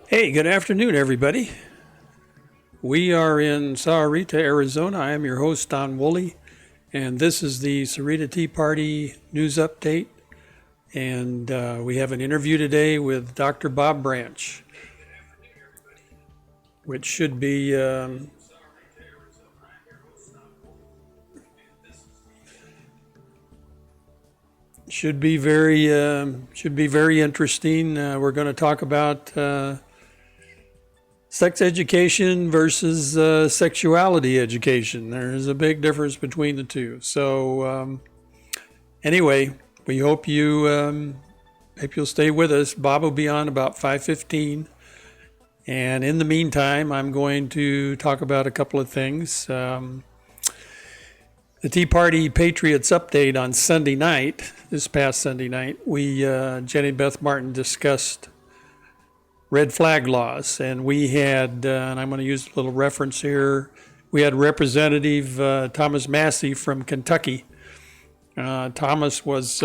Hey, good afternoon, everybody. We are in Sahuarita, Arizona. I am your host, Don Woolley, and this is the Sahuarita Tea Party news update. And we have an interview today with Dr. Bob Branch, which should be very interesting. We're going to talk about sex education versus sexuality education. There's a big difference between the two. So anyway, we hope you'll stay with us. Bob will be on about 5:15, And in the meantime, I'm going to talk about a couple of things. The Tea Party Patriots update on Sunday night, this past Sunday night, Jenny Beth Martin discussed red flag laws. And we had, and I'm going to use a little reference here, we had Representative Thomas Massey from Kentucky. Tom was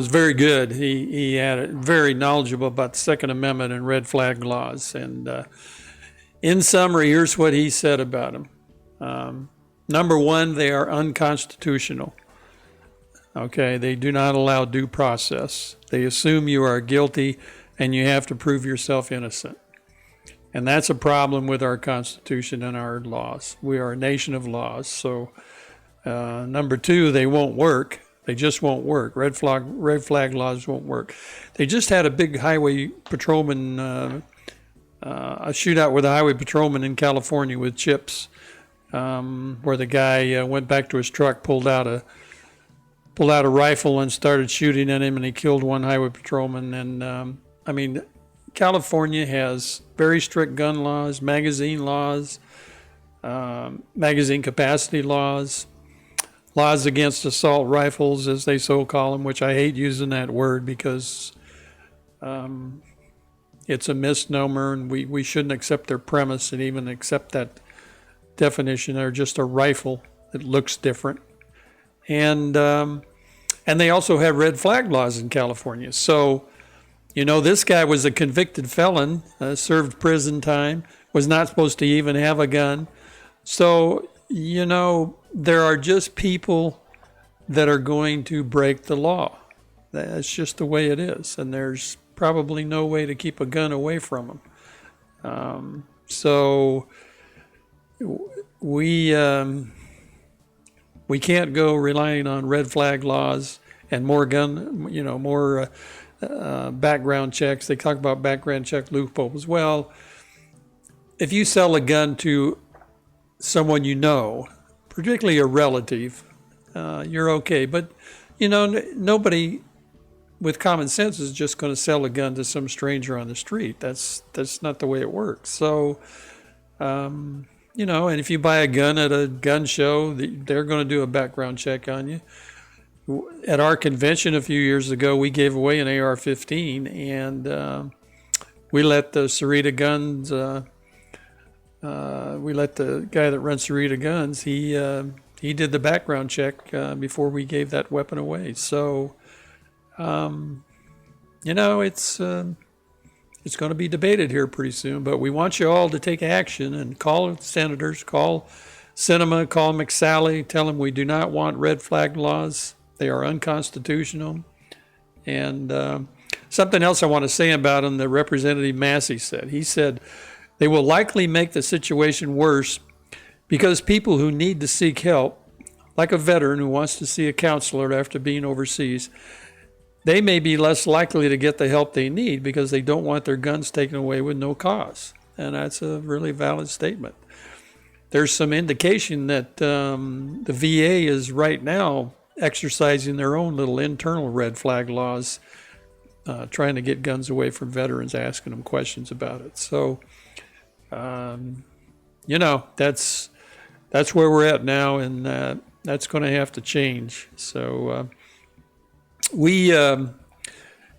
very good. He had it very knowledgeable about the Second Amendment and red flag laws. And in summary, here's what he said about them. Number one, they are unconstitutional. Okay, they do not allow due process. They assume you are guilty and you have to prove yourself innocent. And that's a problem with our Constitution and our laws. We are a nation of laws. So number two, they won't work. They just won't work. Red flag laws won't work. They just had a big highway patrolman, a shootout with a highway patrolman in California with chips, where the guy went back to his truck, pulled out a rifle and started shooting at him, and he killed one highway patrolman. And I mean, California has very strict gun laws, magazine laws, magazine capacity laws, laws against assault rifles, as they so call them, which I hate using that word because it's a misnomer, and we shouldn't accept their premise and even accept that definition. They're just a rifle that looks different. And they also have red flag laws in California. So, you know, this guy was a convicted felon, served prison time, was not supposed to even have a gun. So, you know, there are just people that are going to break the law. That's just the way it is. And there's probably no way to keep a gun away from them. So we can't go relying on red flag laws and more background checks. They talk about background check loopholes. Well, if you sell a gun to someone you know, particularly a relative, you're okay. But, you know, nobody with common sense is just going to sell a gun to some stranger on the street. That's not the way it works. So, you know, and if you buy a gun at a gun show, they're going to do a background check on you. At our convention a few years ago, we gave away an AR-15, and we let the Sahuarita Guns, we let the guy that runs Sahuarita Guns, he did the background check before we gave that weapon away. So, you know, it's going to be debated here pretty soon, but we want you all to take action and call senators, call Sinema, call McSally, tell them we do not want red flag laws. They are unconstitutional. And something else I want to say about them that Representative Massey said. He said, they will likely make the situation worse because people who need to seek help, like a veteran who wants to see a counselor after being overseas, they may be less likely to get the help they need because they don't want their guns taken away with no cause. And that's a really valid statement. There's some indication that the VA is right now exercising their own little internal red flag laws, trying to get guns away from veterans, asking them questions about it. So, you know, that's where we're at now, and that's going to have to change. So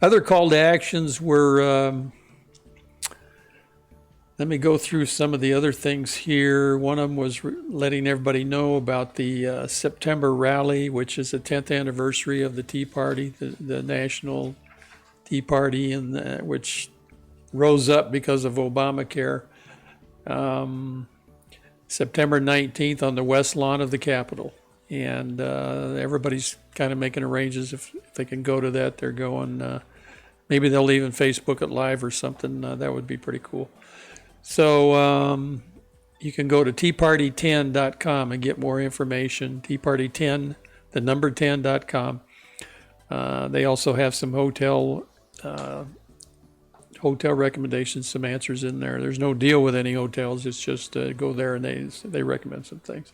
other call to actions were, let me go through some of the other things here. One of them was letting everybody know about the September rally, which is the 10th anniversary of the Tea Party, the National Tea Party, and which rose up because of Obamacare. September 19th on the west lawn of the Capitol. And everybody's kind of making arrangements. If they can go to that, they're going. Maybe they'll even Facebook it live or something. That would be pretty cool. So you can go to teaparty10.com and get more information. Teaparty10, the number 10.com. They also have some hotel recommendations, some answers in there. There's no deal with any hotels. It's just go there and they recommend some things.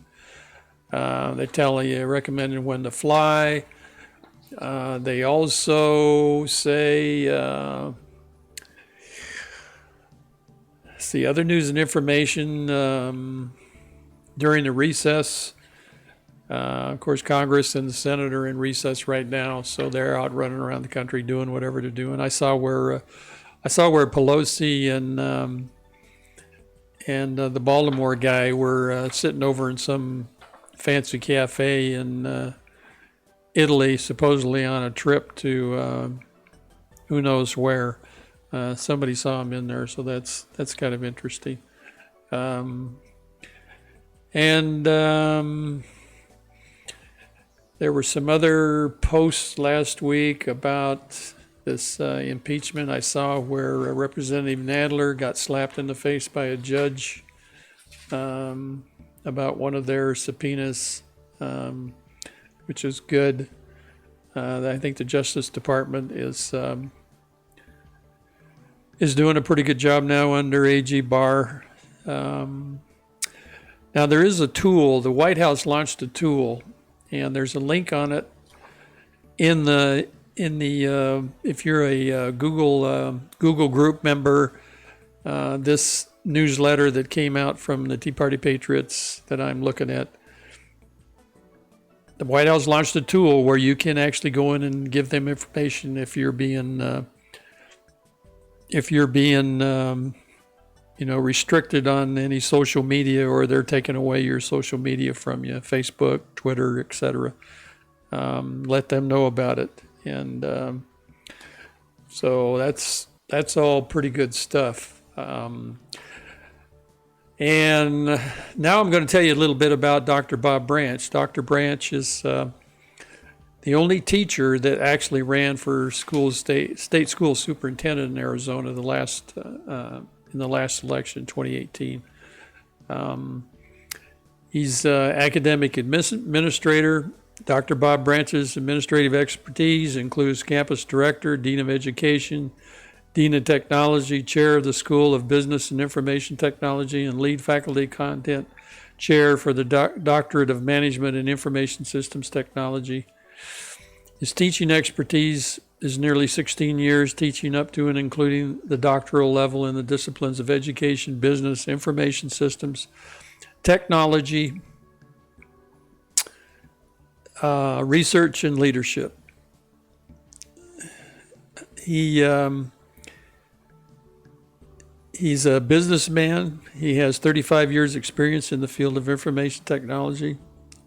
They tell you recommending when to fly. They also say see, other news and information during the recess. Of course, Congress and the Senate are in recess right now, so they're out running around the country doing whatever they're doing. I saw where Pelosi and the Baltimore guy were sitting over in some fancy cafe in Italy, supposedly on a trip to who knows where. Somebody saw him in there, so that's kind of interesting. There were some other posts last week about this impeachment. I saw where Representative Nadler got slapped in the face by a judge about one of their subpoenas, which is good. I think the Justice Department is doing a pretty good job now under AG Barr. Now there is a tool. The White House launched a tool, and there's a link on it in the if you're a Google group member, this newsletter that came out from the Tea Party Patriots that I'm looking at. The White House launched a tool where you can actually go in and give them information if you're being restricted on any social media, or they're taking away your social media from you, Facebook, Twitter, etc. Let them know about it. And so that's all pretty good stuff. And now I'm going to tell you a little bit about Dr. Bob Branch. Dr. Branch is the only teacher that actually ran for state school superintendent in Arizona in the last election, 2018. He's academic administrator. Dr. Bob Branch's administrative expertise includes campus director, dean of education, dean of technology, chair of the School of Business and Information Technology, and lead faculty content chair for the Doctorate of Management and Information Systems Technology. His teaching expertise is nearly 16 years, teaching up to and including the doctoral level in the disciplines of education, business, information systems, technology, research, and leadership. He's a businessman. He has 35 years experience in the field of information technology,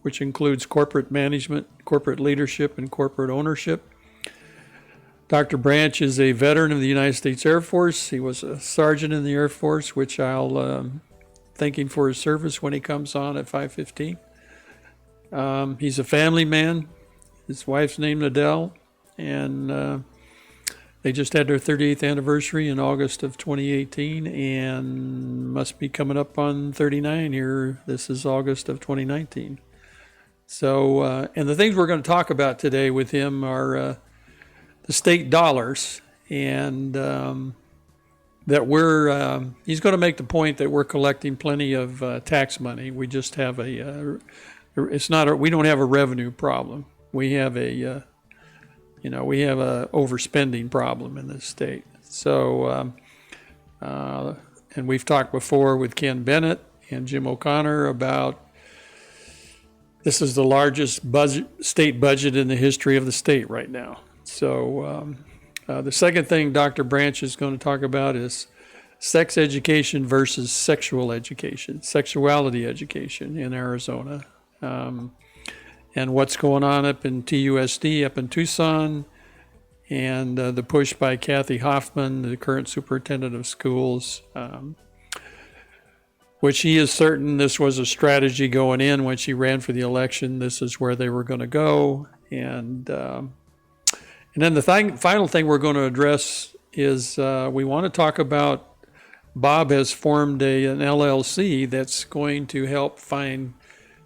which includes corporate management, corporate leadership, and corporate ownership. Dr. Branch is a veteran of the United States Air Force. He was a sergeant in the Air Force, which I'll thank him for his service when he comes on at 5:15. He's a family man. His wife's named Adele, and they just had their 38th anniversary in August of 2018, and must be coming up on 39 here. This is August of 2019. So, and the things we're going to talk about today with him are the state dollars, and that he's going to make the point that we're collecting plenty of tax money. We just have we don't have a revenue problem. We have a overspending problem in this state. So, and we've talked before with Ken Bennett and Jim O'Connor about this is the largest state budget in the history of the state right now. So the second thing Dr. Branch is going to talk about is sex education versus sexuality education in Arizona. And what's going on up in TUSD, up in Tucson, and the push by Kathy Hoffman, the current superintendent of schools, which he is certain this was a strategy going in when she ran for the election. This is where they were going to go. And then the final thing we're going to address is we want to talk about Bob has formed an LLC that's going to help find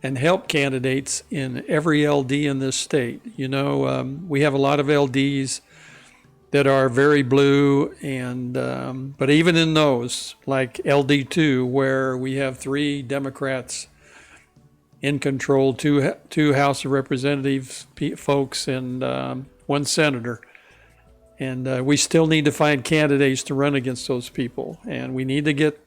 and help candidates in every LD in this state. You know, we have a lot of LDs that are very blue, and but even in those, like LD2, where we have 3 Democrats in control, two House of Representatives folks, and 1 senator, and we still need to find candidates to run against those people, and we need to get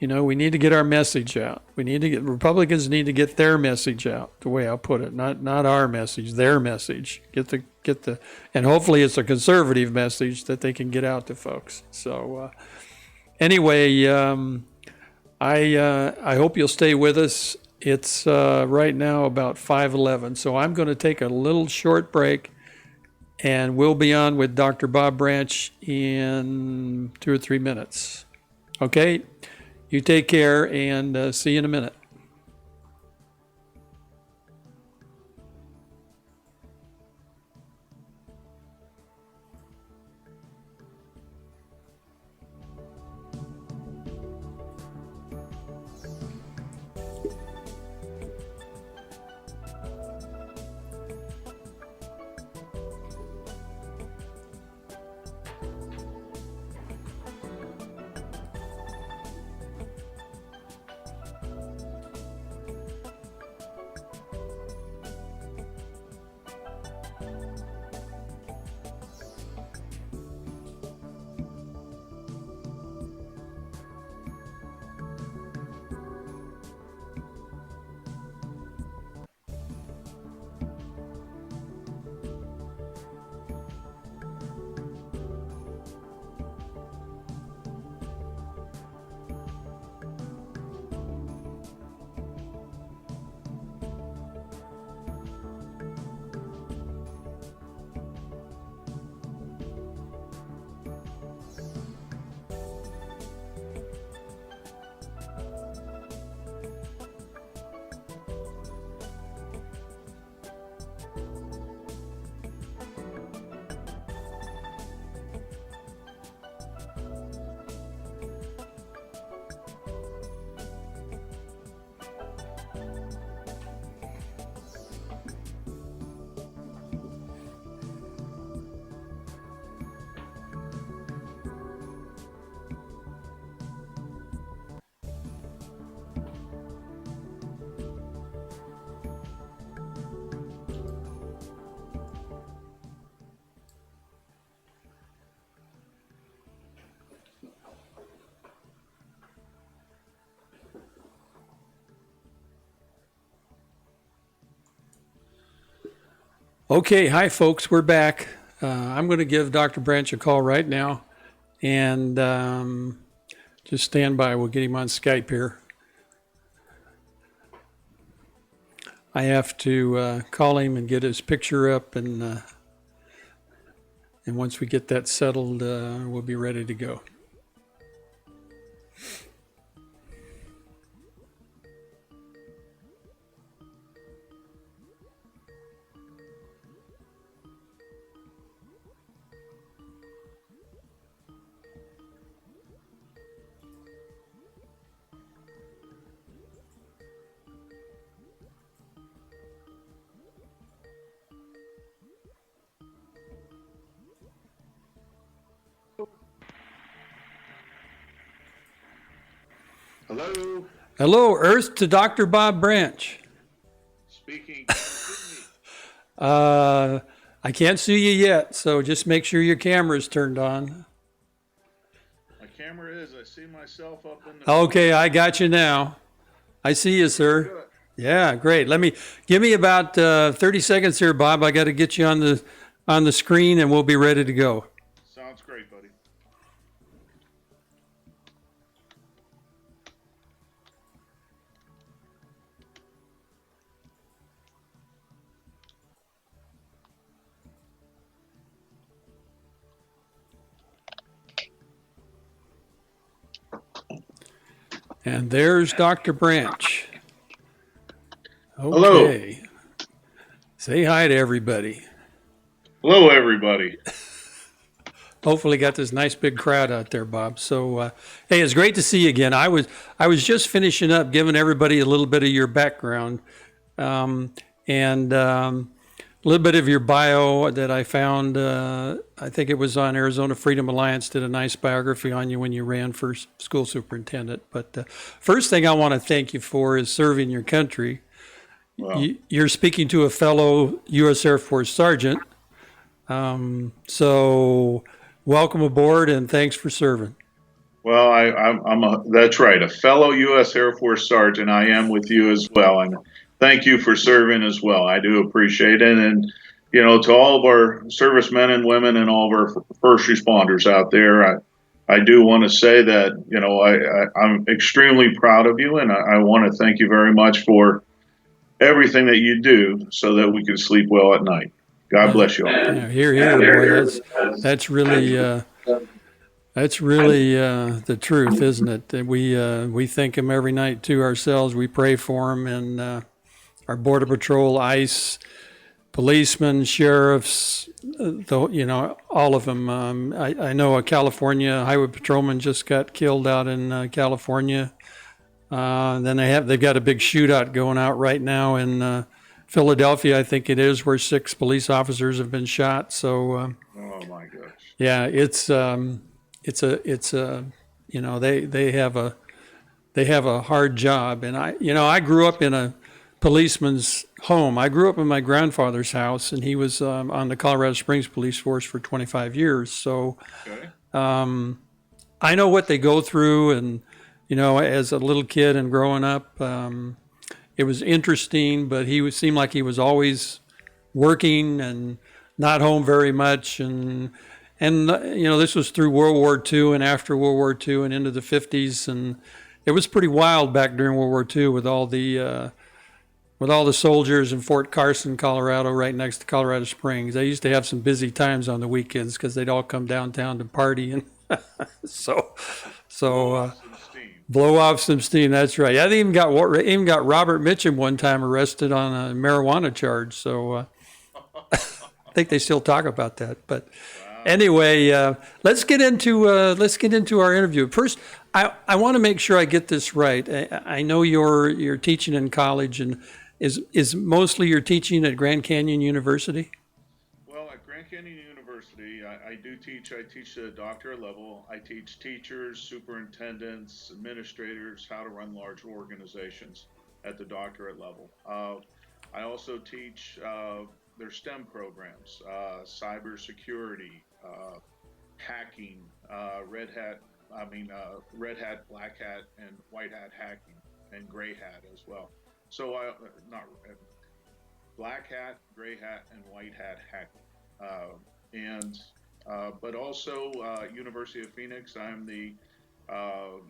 We need to get our message out. Republicans need to get their message out, the way I'll put it. Not our message, their message. And hopefully it's a conservative message that they can get out to folks. So anyway, I hope you'll stay with us. It's right now about 5:11, so I'm going to take a little short break, and we'll be on with Dr. Bob Branch in 2 or 3 minutes. Okay? You take care, and see you in a minute. Okay, hi folks, we're back. I'm going to give Dr. Branch a call right now, and just stand by. We'll get him on Skype here. I have to call him and get his picture up, and once we get that settled, we'll be ready to go. Hello. Hello, Earth to Dr. Bob Branch. Speaking. I can't see you yet, so just make sure your camera's turned on. My camera is. I see myself up in the. Okay, I got you now. I see you, sir. Good. Yeah, great. Give me about 30 seconds here, Bob. I got to get you on the screen, and we'll be ready to go. Sounds great, buddy. And there's Dr. Branch. Okay. Hello. Say hi to everybody. Hello, everybody. Hopefully got this nice big crowd out there, Bob. So, hey, it's great to see you again. I was just finishing up giving everybody a little bit of your background, and a little bit of your bio that I found. I think it was on Arizona Freedom Alliance, did a nice biography on you when you ran for school superintendent. But first thing I want to thank you for is serving your country. Wow. You're speaking to a fellow U.S. Air Force sergeant. So welcome aboard and thanks for serving. Well, that's right, a fellow U.S. Air Force sergeant. I am with you as well, and thank you for serving as well. I do appreciate it, and to all of our servicemen and women and all of our first responders out there, I do want to say that I'm extremely proud of you, and I want to thank you very much for everything that you do so that we can sleep well at night. God Yeah, bless you all. yeah. Here, boy. That's really the truth, isn't it? That we thank him every night to ourselves. We pray for him, and our border patrol, ICE, policemen, sheriffs, all of them. I know a California highway patrolman just got killed out in California. Then they've got a big shootout going out right now in Philadelphia, I think it is, where 6 police officers have been shot. So Oh my gosh. yeah, it's a they have a hard job, and I grew up in a policeman's home. I grew up in my grandfather's house, and he was on the Colorado Springs Police Force for 25 years. So Okay. I know what they go through, and as a little kid and growing up, it was interesting. But seemed like he was always working and not home very much, and this was through World War II and after World War II and into the 50s, and it was pretty wild back during World War II with all the soldiers in Fort Carson, Colorado, right next to Colorado Springs. They used to have some busy times on the weekends because they'd all come downtown to party, and so Some steam. blow off some steam. That's right. Yeah, they even got Robert Mitchum one time arrested on a marijuana charge. So I think they still talk about that. But Wow. anyway, let's get into our interview. First, I want to make sure I get this right. I know you're teaching in college, and is mostly you're teaching at Grand Canyon University? Well, at Grand Canyon University, I do teach. I teach at a doctorate level. I teach teachers, superintendents, administrators how to run large organizations at the doctorate level. I also teach their STEM programs, cybersecurity, hacking, red hat. Red hat, black hat, and white hat hacking, and gray hat as well. So I not black hat, gray hat, and white hat hacking. And But also University of Phoenix, I'm the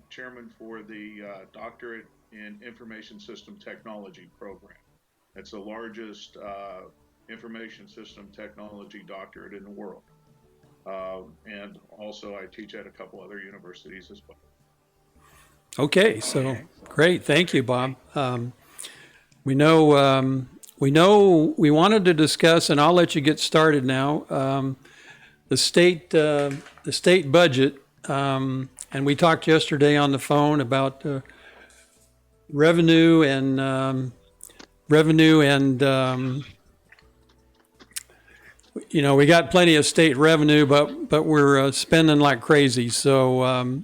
chairman for the doctorate in information system technology program. It's the largest information system technology doctorate in the world. And also I teach at a couple other universities as well. Okay, so great. Thank you, Bob. We know we wanted to discuss, and I'll let you get started now. The state budget, and we talked yesterday on the phone about revenue and we got plenty of state revenue, but we're spending like crazy. So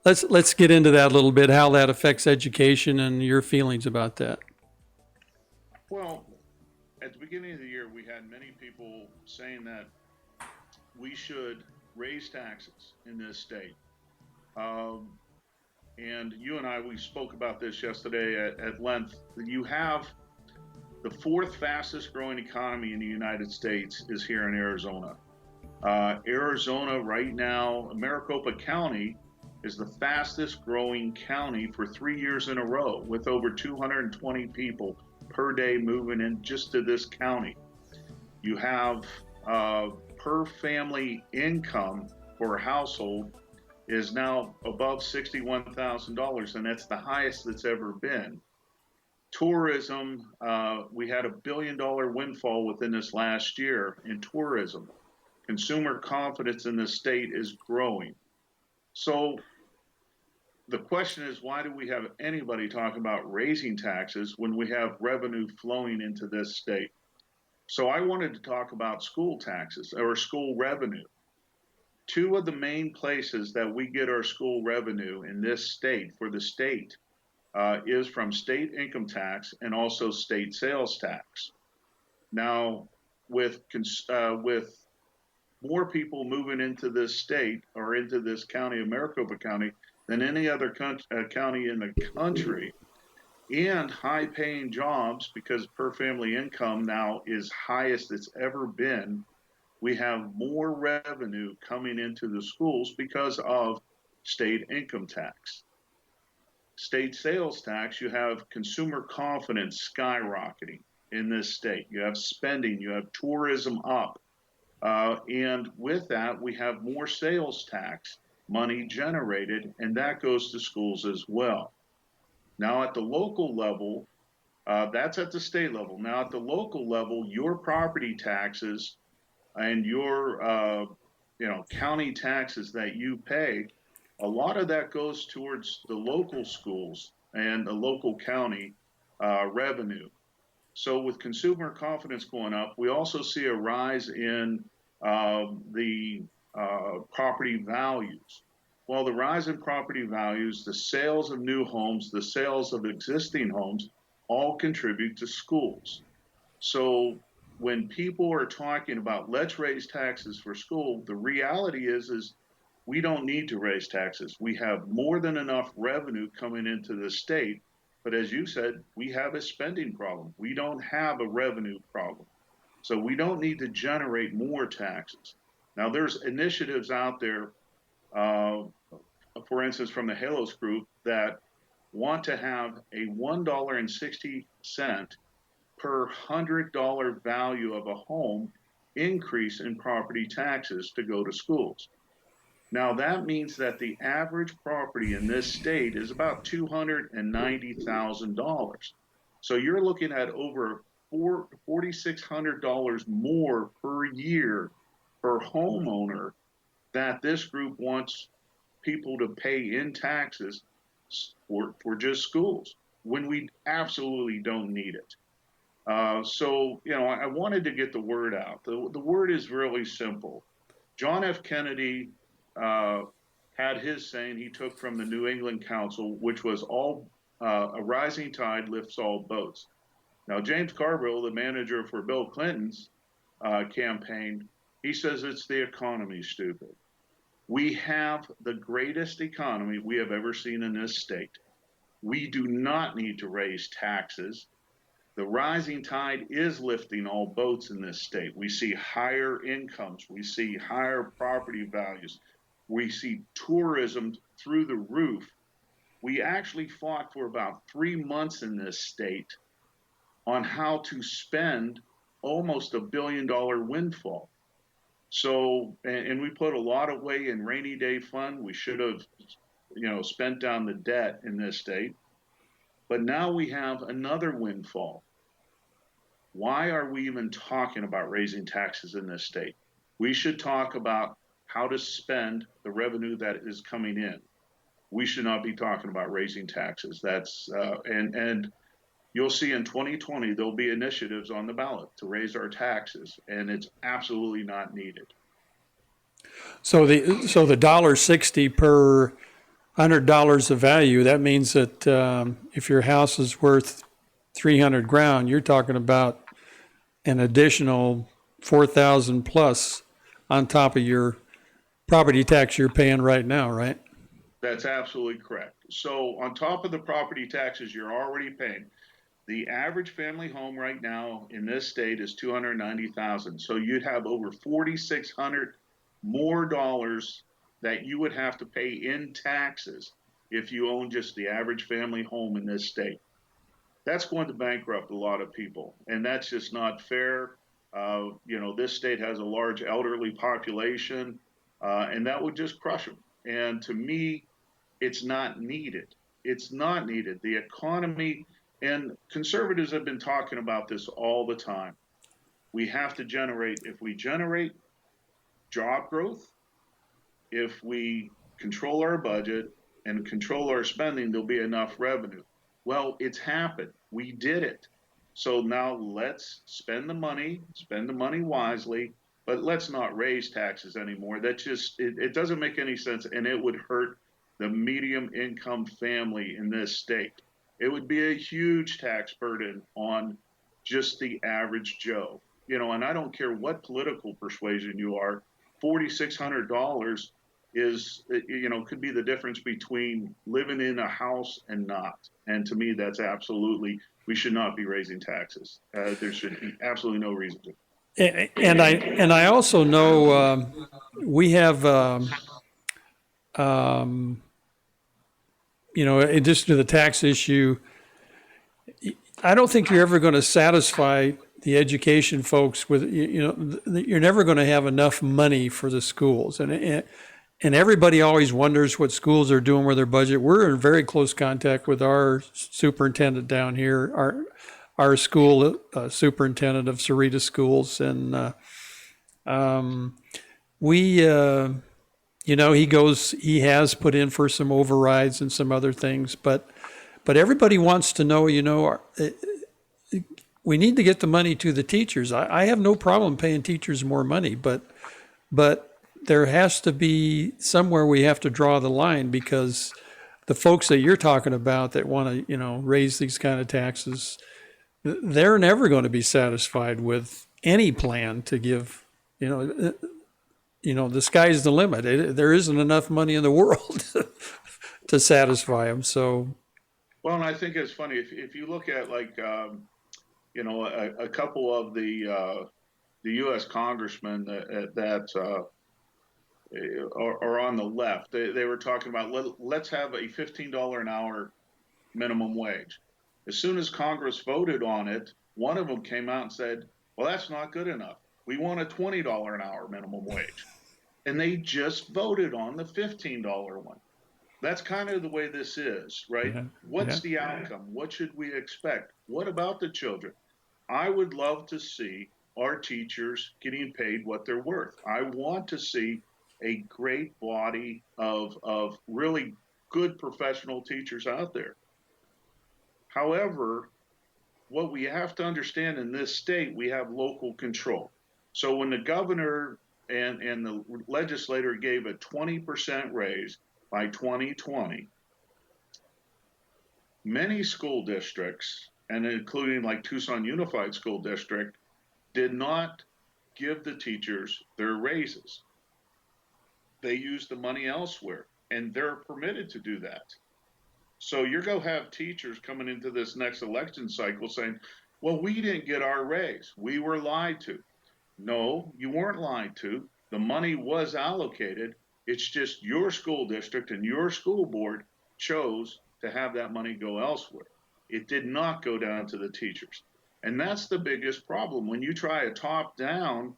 let's get into that a little bit, how that affects education and your feelings about that. Well, at the beginning of the year, we had many people saying that we should raise taxes in this state. Um, and you and I, we spoke about this yesterday at length. You have the 4th fastest growing economy in the United States is here in Arizona. Arizona right now, Maricopa County is the fastest growing county for 3 years in a row, with over 220 people per day moving in just to this county. You have per family income for a household is now above $61,000, and that's the highest that's ever been. Tourism, we had $1 billion windfall within this last year in tourism. Consumer confidence in the state is growing. So the question is, why do we have anybody talk about raising taxes when we have revenue flowing into this state? So I wanted to talk about school taxes or school revenue. 2 of the main places that we get our school revenue in this state for the state is from state income tax and also state sales tax. Now, with more people moving into this state or into this county of Maricopa County than any other county in the country, and high paying jobs because per family income now is highest it's ever been. We have more revenue coming into the schools because of state income tax. State sales tax, you have consumer confidence skyrocketing in this state. You have spending, you have tourism up. And with that, we have more sales tax money generated, and that goes to schools as well. Now, at the local level, that's at the state level. Now, at the local level, your property taxes and your county taxes that you pay, a lot of that goes towards the local schools and the local county revenue. So with consumer confidence going up, we also see a rise in the property values. Well, the rise in property values, the sales of new homes, the sales of existing homes, all contribute to schools. So when people are talking about let's raise taxes for school, the reality is we don't need to raise taxes. We have more than enough revenue coming into the state. But as you said, we have a spending problem. We don't have a revenue problem. So we don't need to generate more taxes. Now, there's initiatives out there, uh, for instance, from the Halos Group that want to have a $1.60 per $100 value of a home increase in property taxes to go to schools. Now, that means that the average property in this state is about $290,000. So you're looking at over $4,600 more per year per homeowner that this group wants people to pay in taxes for just schools when we absolutely don't need it. I wanted to get the word out. The word is really simple. John F. Kennedy uh, had his saying he took from the New England Council, which was all a rising tide lifts all boats. Now, James Carville, the manager for Bill Clinton's campaign, he says it's the economy, stupid. We have the greatest economy we have ever seen in this state. We do not need to raise taxes. The rising tide is lifting all boats in this state. We see higher incomes, we see higher property values, we see tourism through the roof. We actually fought for about 3 months in this state on how to spend almost $1 billion windfall. So, and we put a lot away in rainy day fund. We should have, spent down the debt in this state. But now we have another windfall. Why are we even talking about raising taxes in this state? We should talk about how to spend the revenue that is coming in. We should not be talking about raising taxes. And you'll see in 2020 there'll be initiatives on the ballot to raise our taxes, and it's absolutely not needed. So the $1.60 per $100 of value, that means that if your house is worth 300 grand, you're talking about an additional 4,000 plus on top of your property tax you're paying right now, right? That's absolutely correct. So on top of the property taxes you're already paying, the average family home right now in this state is 290,000. So you'd have over 4,600 more dollars that you would have to pay in taxes if you own just the average family home in this state. That's going to bankrupt a lot of people, and that's just not fair. This state has a large elderly population, and that would just crush them. And to me, it's not needed. It's not needed. The economy, and conservatives have been talking about this all the time. We have to generate, if we generate job growth, if we control our budget and control our spending, there'll be enough revenue. Well, it's happened. We did it. So now let's spend the money wisely, but let's not raise taxes anymore. That just, it doesn't make any sense, and it would hurt the medium income family in this state. It would be a huge tax burden on just the average Joe. And I don't care what political persuasion you are, $4,600 is, could be the difference between living in a house and not. And to me, that's absolutely, we should not be raising taxes. There should be absolutely no reason to. And I also know we have in addition to the tax issue, I don't think you're ever going to satisfy the education folks with you're never going to have enough money for the schools, and everybody always wonders what schools are doing with their budget. We're in very close contact with our superintendent down here, our school superintendent of Sahuarita schools, and we he has put in for some overrides and some other things, but everybody wants to know, we need to get the money to the teachers. I have no problem paying teachers more money, but there has to be somewhere we have to draw the line, because the folks that you're talking about that want to, raise these kind of taxes, they're never going to be satisfied with any plan to give, the sky's the limit. There isn't enough money in the world to satisfy them. So. Well, and I think it's funny if you look at a couple of the U.S. congressmen that are on the left. They were talking about let's have a $15 an hour minimum wage. As soon as Congress voted on it, one of them came out and said, "Well, that's not good enough. We want a $20 an hour minimum wage," and they just voted on the $15 one. That's kind of the way this is, right? Yeah. What's the outcome? What should we expect? What about the children? I would love to see our teachers getting paid what they're worth. I want to see a great body of really good professional teachers out there. However, what we have to understand in this state, we have local control. So when the governor and the legislator gave a 20% raise by 2020, many school districts, and including like Tucson Unified School District, did not give the teachers their raises. They used the money elsewhere, and they're permitted to do that. So you're going to have teachers coming into this next election cycle saying, well, we didn't get our raise. We were lied to. No, you weren't lied to. The money was allocated. It's just your school district and your school board chose to have that money go elsewhere. It did not go down to the teachers. And that's the biggest problem. When you try a top down,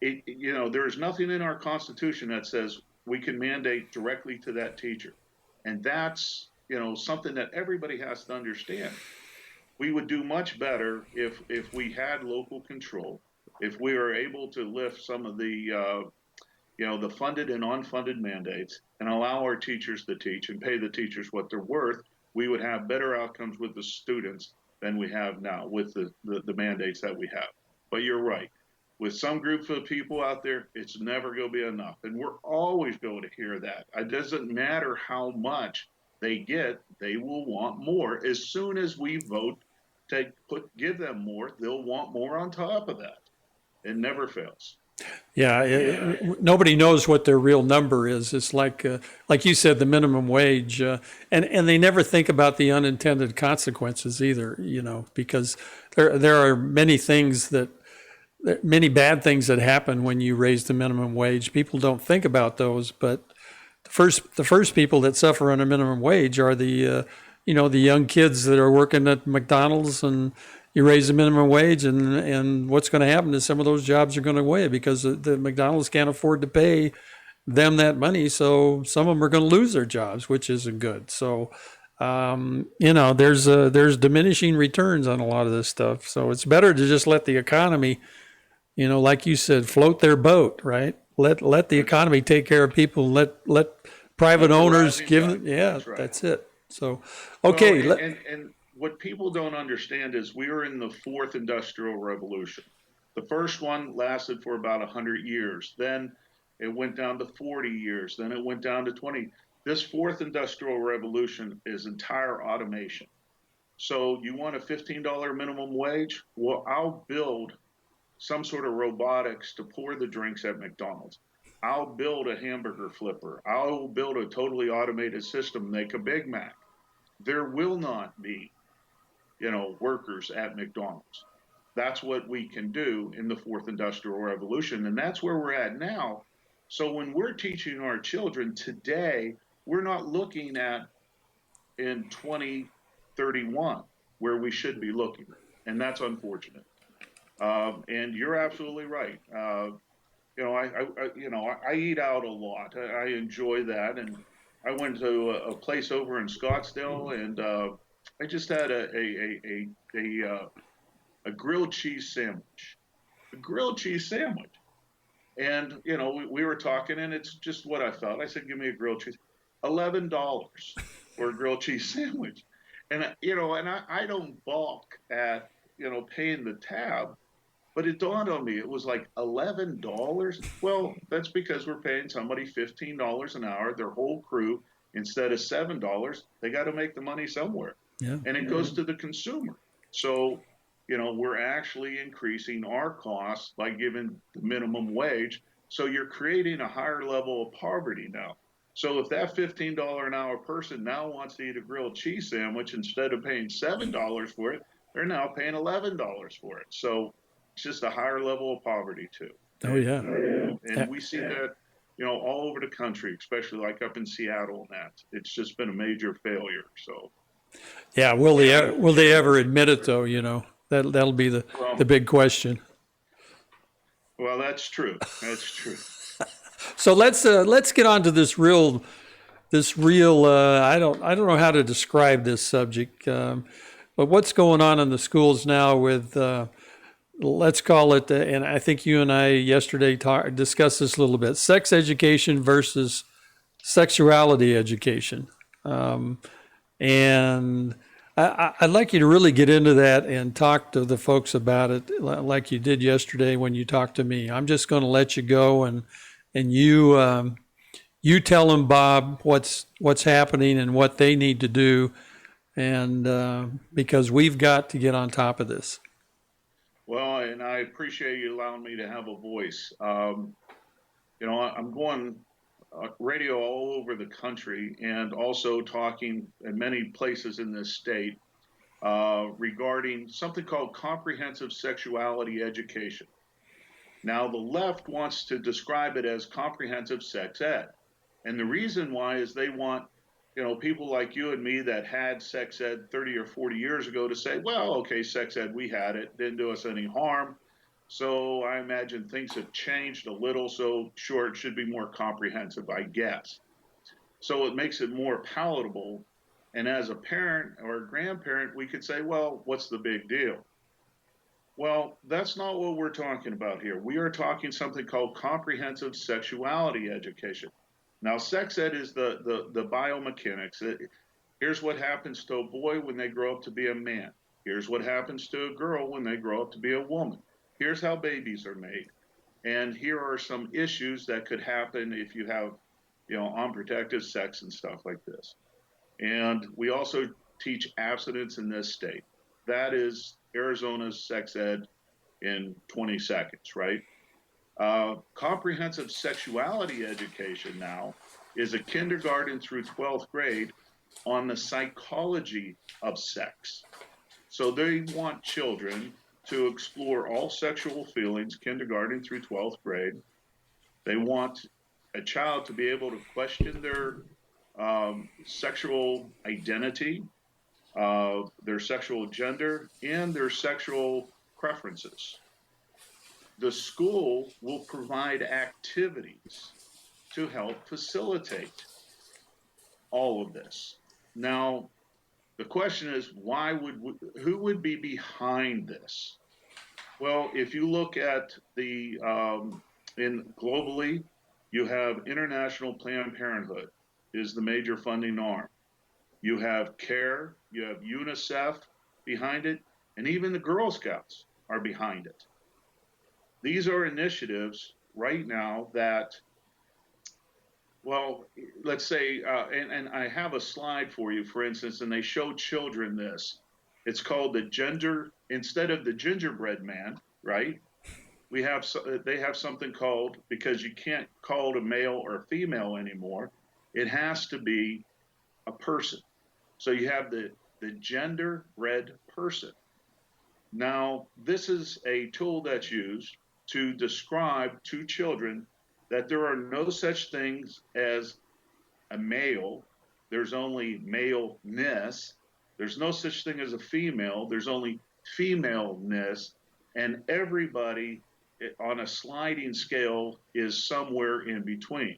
there's nothing in our Constitution that says we can mandate directly to that teacher. And that's, something that everybody has to understand. We would do much better if we had local control, if we were able to lift some of the the funded and unfunded mandates and allow our teachers to teach and pay the teachers what they're worth. We would have better outcomes with the students than we have now with the mandates that we have. But you're right. With some groups of people out there, it's never going to be enough. And we're always going to hear that. It doesn't matter how much they get, they will want more. As soon as we vote to give them more, they'll want more on top of that. It never fails. Yeah, nobody knows what their real number is. It's like you said, the minimum wage, and they never think about the unintended consequences either. Because there are many bad things that happen when you raise the minimum wage. People don't think about those, but the first people that suffer under minimum wage are the young kids that are working at McDonald's, and you raise the minimum wage, and what's going to happen is some of those jobs are going to go away because the McDonald's can't afford to pay them that money. So some of them are going to lose their jobs, which isn't good. So, there's diminishing returns on a lot of this stuff. So it's better to just let the economy, like you said, float their boat, right? Let the economy take care of people. Let private owners give them. Yeah, that's right. That's it. So, okay. Well, and what people don't understand is we are in the fourth industrial revolution. The first one lasted for about 100 years. Then it went down to 40 years. Then it went down to 20. This fourth industrial revolution is entire automation. So you want a $15 minimum wage? Well, I'll build some sort of robotics to pour the drinks at McDonald's. I'll build a hamburger flipper. I'll build a totally automated system, make a Big Mac. There will not be, workers at McDonald's. That's what we can do in the fourth industrial revolution. And that's where we're at now. So when we're teaching our children today, we're not looking at in 2031 where we should be looking. And that's unfortunate. And you're absolutely right. I eat out a lot. I enjoy that. And I went to a place over in Scottsdale, and I just had a grilled cheese sandwich. A grilled cheese sandwich. And we were talking, and it's just what I thought. I said, "Give me a grilled cheese." $11 for a grilled cheese sandwich, and I don't balk at paying the tab, but it dawned on me it was like $11. Well, that's because we're paying somebody $15 an hour, their whole crew, instead of $7. They got to make the money somewhere, Yeah. and it goes to the consumer. So we're actually increasing our costs by giving the minimum wage. So you're creating a higher level of poverty now. So if that $15 an hour person now wants to eat a grilled cheese sandwich, instead of paying $7 for it, they're now paying $11 for it. So it's just a higher level of poverty too. Oh, yeah. And we see that, all over the country, especially like up in Seattle, and that it's just been a major failure. So Yeah. Will they ever admit it though? That'll be the well, big question. well, that's true. That's true. So let's get on to this real. I don't know how to describe this subject, but what's going on in the schools now with let's call it, and I think you and I yesterday discussed this a little bit: sex education versus sexuality education. And I'd like you to really get into that and talk to the folks about it like you did yesterday when you talked to me. I'm just going to let you go, and you tell them, Bob, what's happening and what they need to do, and because we've got to get on top of this. Well, and I appreciate you allowing me to have a voice. I'm going radio all over the country and also talking in many places in this state regarding something called comprehensive sexuality education. Now, the left wants to describe it as comprehensive sex ed. And the reason why is they want, people like you and me that had sex ed 30 or 40 years ago to say, well, okay, sex ed, we had it, didn't do us any harm. So I imagine things have changed a little. So sure, it should be more comprehensive, I guess. So it makes it more palatable. And as a parent or a grandparent, we could say, well, what's the big deal? Well, that's not what we're talking about here. We are talking something called comprehensive sexuality education. Now, sex ed is the biomechanics. Here's what happens to a boy when they grow up to be a man. Here's what happens to a girl when they grow up to be a woman. Here's how babies are made. And here are some issues that could happen if you have, unprotected sex and stuff like this. And we also teach abstinence in this state. That is Arizona's sex ed in 20 seconds, right? Comprehensive sexuality education now is a kindergarten through 12th grade on the psychology of sex. So they want children to explore all sexual feelings, kindergarten through 12th grade. They want a child to be able to question their sexual identity, their sexual gender, and their sexual preferences. The school will provide activities to help facilitate all of this. Now, the question is, who would be behind this? Well, if you look at globally, you have International Planned Parenthood is the major funding arm. You have CARE, you have UNICEF behind it, and even the Girl Scouts are behind it. These are initiatives right now that, well, let's say, and I have a slide for you, for instance, and they show children this. It's called instead of the gingerbread man, right? they have something called, because you can't call it a male or a female anymore, it has to be a person. So you have the gender read person. Now, this is a tool that's used to describe to children that there are no such things as a male, there's only maleness. There's no such thing as a female, there's only femaleness. And everybody on a sliding scale is somewhere in between.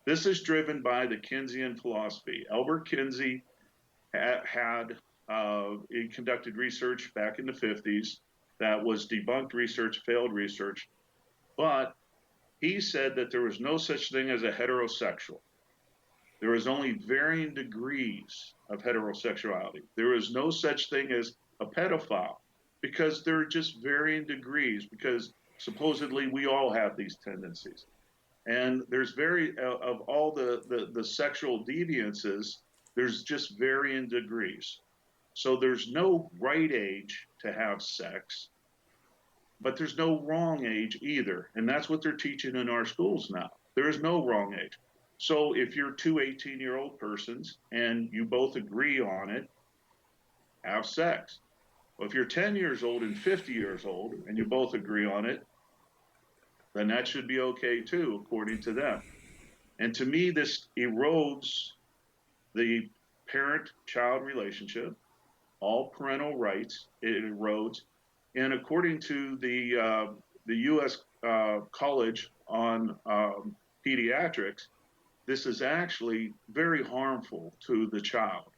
This is driven by the Keynesian philosophy. Albert Kinsey had he conducted research back in the 50s that was debunked research, failed research, but he said that there was no such thing as a heterosexual. There is only varying degrees of heterosexuality. There is no such thing as a pedophile because there are just varying degrees, because supposedly we all have these tendencies. And there's of all the sexual deviances, there's just varying degrees. So there's no right age to have sex, but there's no wrong age either. And that's what they're teaching in our schools now. There is no wrong age. So if you're two 18-year-old persons and you both agree on it, have sex. Well, if you're 10 years old and 50 years old and you both agree on it, then that should be okay too, according to them. And to me, this erodes the parent-child relationship, all parental rights, it erodes. And according to the U.S. College on Pediatrics, this is actually very harmful to the child,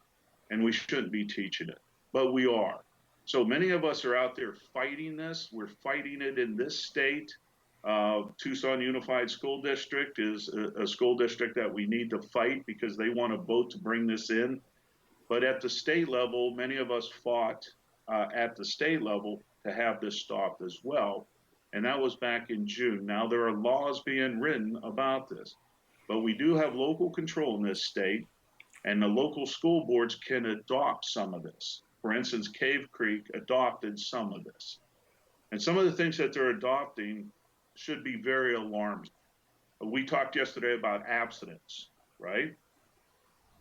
and we shouldn't be teaching it, but we are. So many of us are out there fighting this. We're fighting it in this state. Tucson Unified School District is a school district that we need to fight because they want to vote to bring this in. But at the state level, many of us fought at the state level to have this stopped as well. And that was back in June. Now there are laws being written about this. But we do have local control in this state, and the local school boards can adopt some of this. For instance, Cave Creek adopted some of this. And some of the things that they're adopting should be very alarming. We talked yesterday about abstinence, right?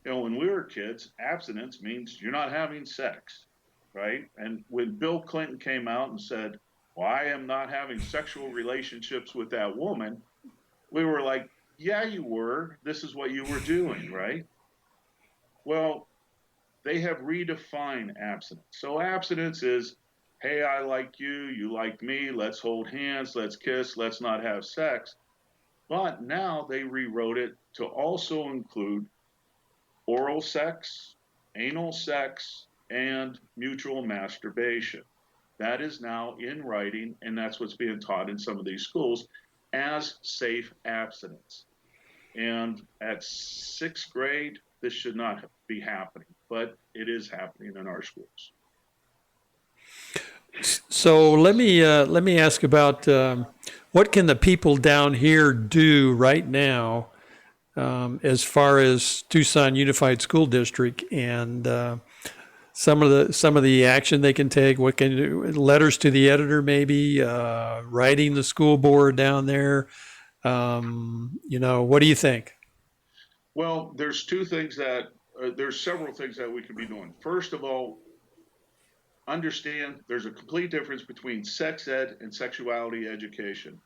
You know, when we were kids, abstinence means you're not having sex, right? And when Bill Clinton came out and said, well, I am not having sexual relationships with that woman, we were like, yeah, you were. This is what you were doing, right? Well, they have redefined abstinence. So abstinence is, hey, I like you, you like me, let's hold hands, let's kiss, let's not have sex. But now they rewrote it to also include oral sex, anal sex, and mutual masturbation. That is now in writing, and that's what's being taught in some of these schools as safe abstinence. And at sixth grade, this should not be happening, but it is happening in our schools. So let me ask about what can the people down here do right now as far as Tucson Unified School District and some of the action they can take. What can do? Letters to the editor, maybe writing the school board down there. What do you think? Well, there's there's several things that we could be doing. First of all, understand there's a complete difference between sex ed and sexuality education.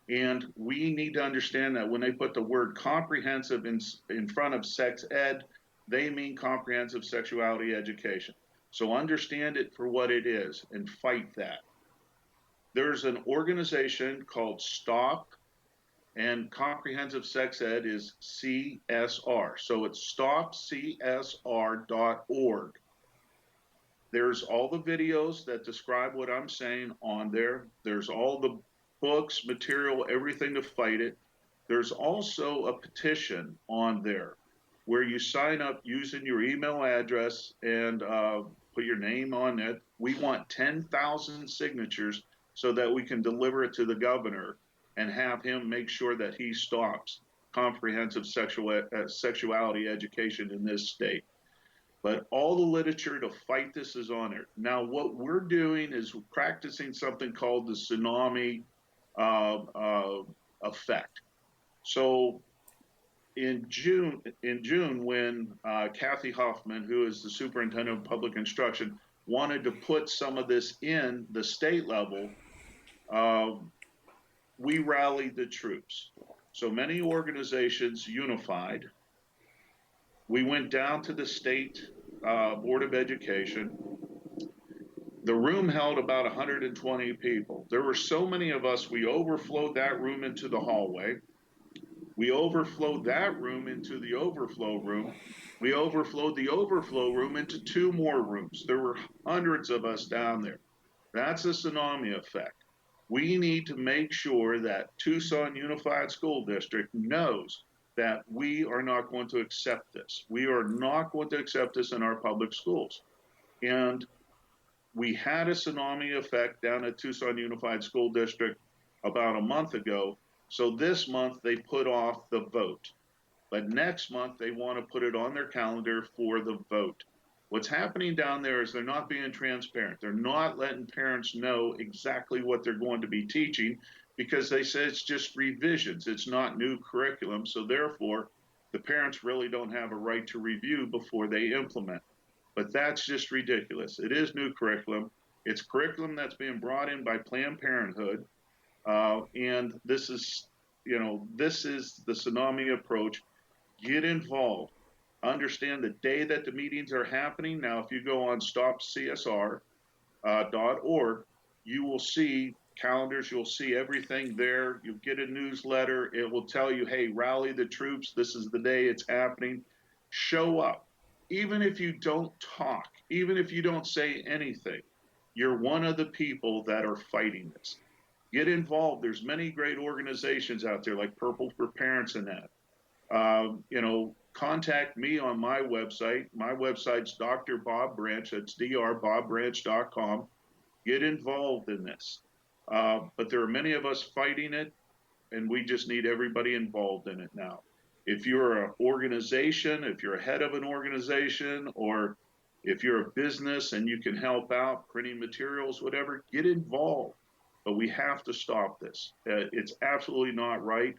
And we need to understand that when they put the word comprehensive in front of sex ed, they mean comprehensive sexuality education. So understand it for what it is and fight that. There's an organization called STOP, and comprehensive sex ed is CSR. So it's stopcsr.org. There's all the videos that describe what I'm saying on there. There's all the books, material, everything to fight it. There's also a petition on there where you sign up using your email address and put your name on it. We want 10,000 signatures so that we can deliver it to the governor and have him make sure that he stops comprehensive sexuality education in this state. But all the literature to fight this is on there. Now, what we're doing is practicing something called the tsunami effect. So in June, when Kathy Hoffman, who is the superintendent of public instruction, wanted to put some of this in the state level, uh, we rallied the troops. So many organizations unified. We went down to the state Board of Education. The room held about 120 people. There were so many of us, we overflowed that room into the hallway. We overflowed that room into the overflow room. We overflowed the overflow room into two more rooms. There were hundreds of us down there. That's a tsunami effect. We need to make sure that Tucson Unified School District knows that we are not going to accept this. We are not going to accept this in our public schools. And we had a tsunami effect down at Tucson Unified School District about a month ago. So this month they put off the vote. But next month they want to put it on their calendar for the vote. What's happening down there is they're not being transparent. They're not letting parents know exactly what they're going to be teaching because they say it's just revisions. It's not new curriculum. So therefore, the parents really don't have a right to review before they implement. But that's just ridiculous. It is new curriculum. It's curriculum that's being brought in by Planned Parenthood. And this is, this is the tsunami approach. Get involved. Understand the day that the meetings are happening. Now, if you go on stopcsr.org, you will see calendars. You'll see everything there. You'll get a newsletter. It will tell you, hey, rally the troops. This is the day it's happening. Show up. Even if you don't talk, even if you don't say anything, you're one of the people that are fighting this. Get involved. There's many great organizations out there like Purple for Parents and that. Contact me on my website. My website's Dr. Bob Branch. That's drbobbranch.com. Get involved in this. But there are many of us fighting it, and we just need everybody involved in it now. If you're an organization, if you're a head of an organization, or if you're a business and you can help out printing materials, whatever, get involved. But we have to stop this. It's absolutely not right.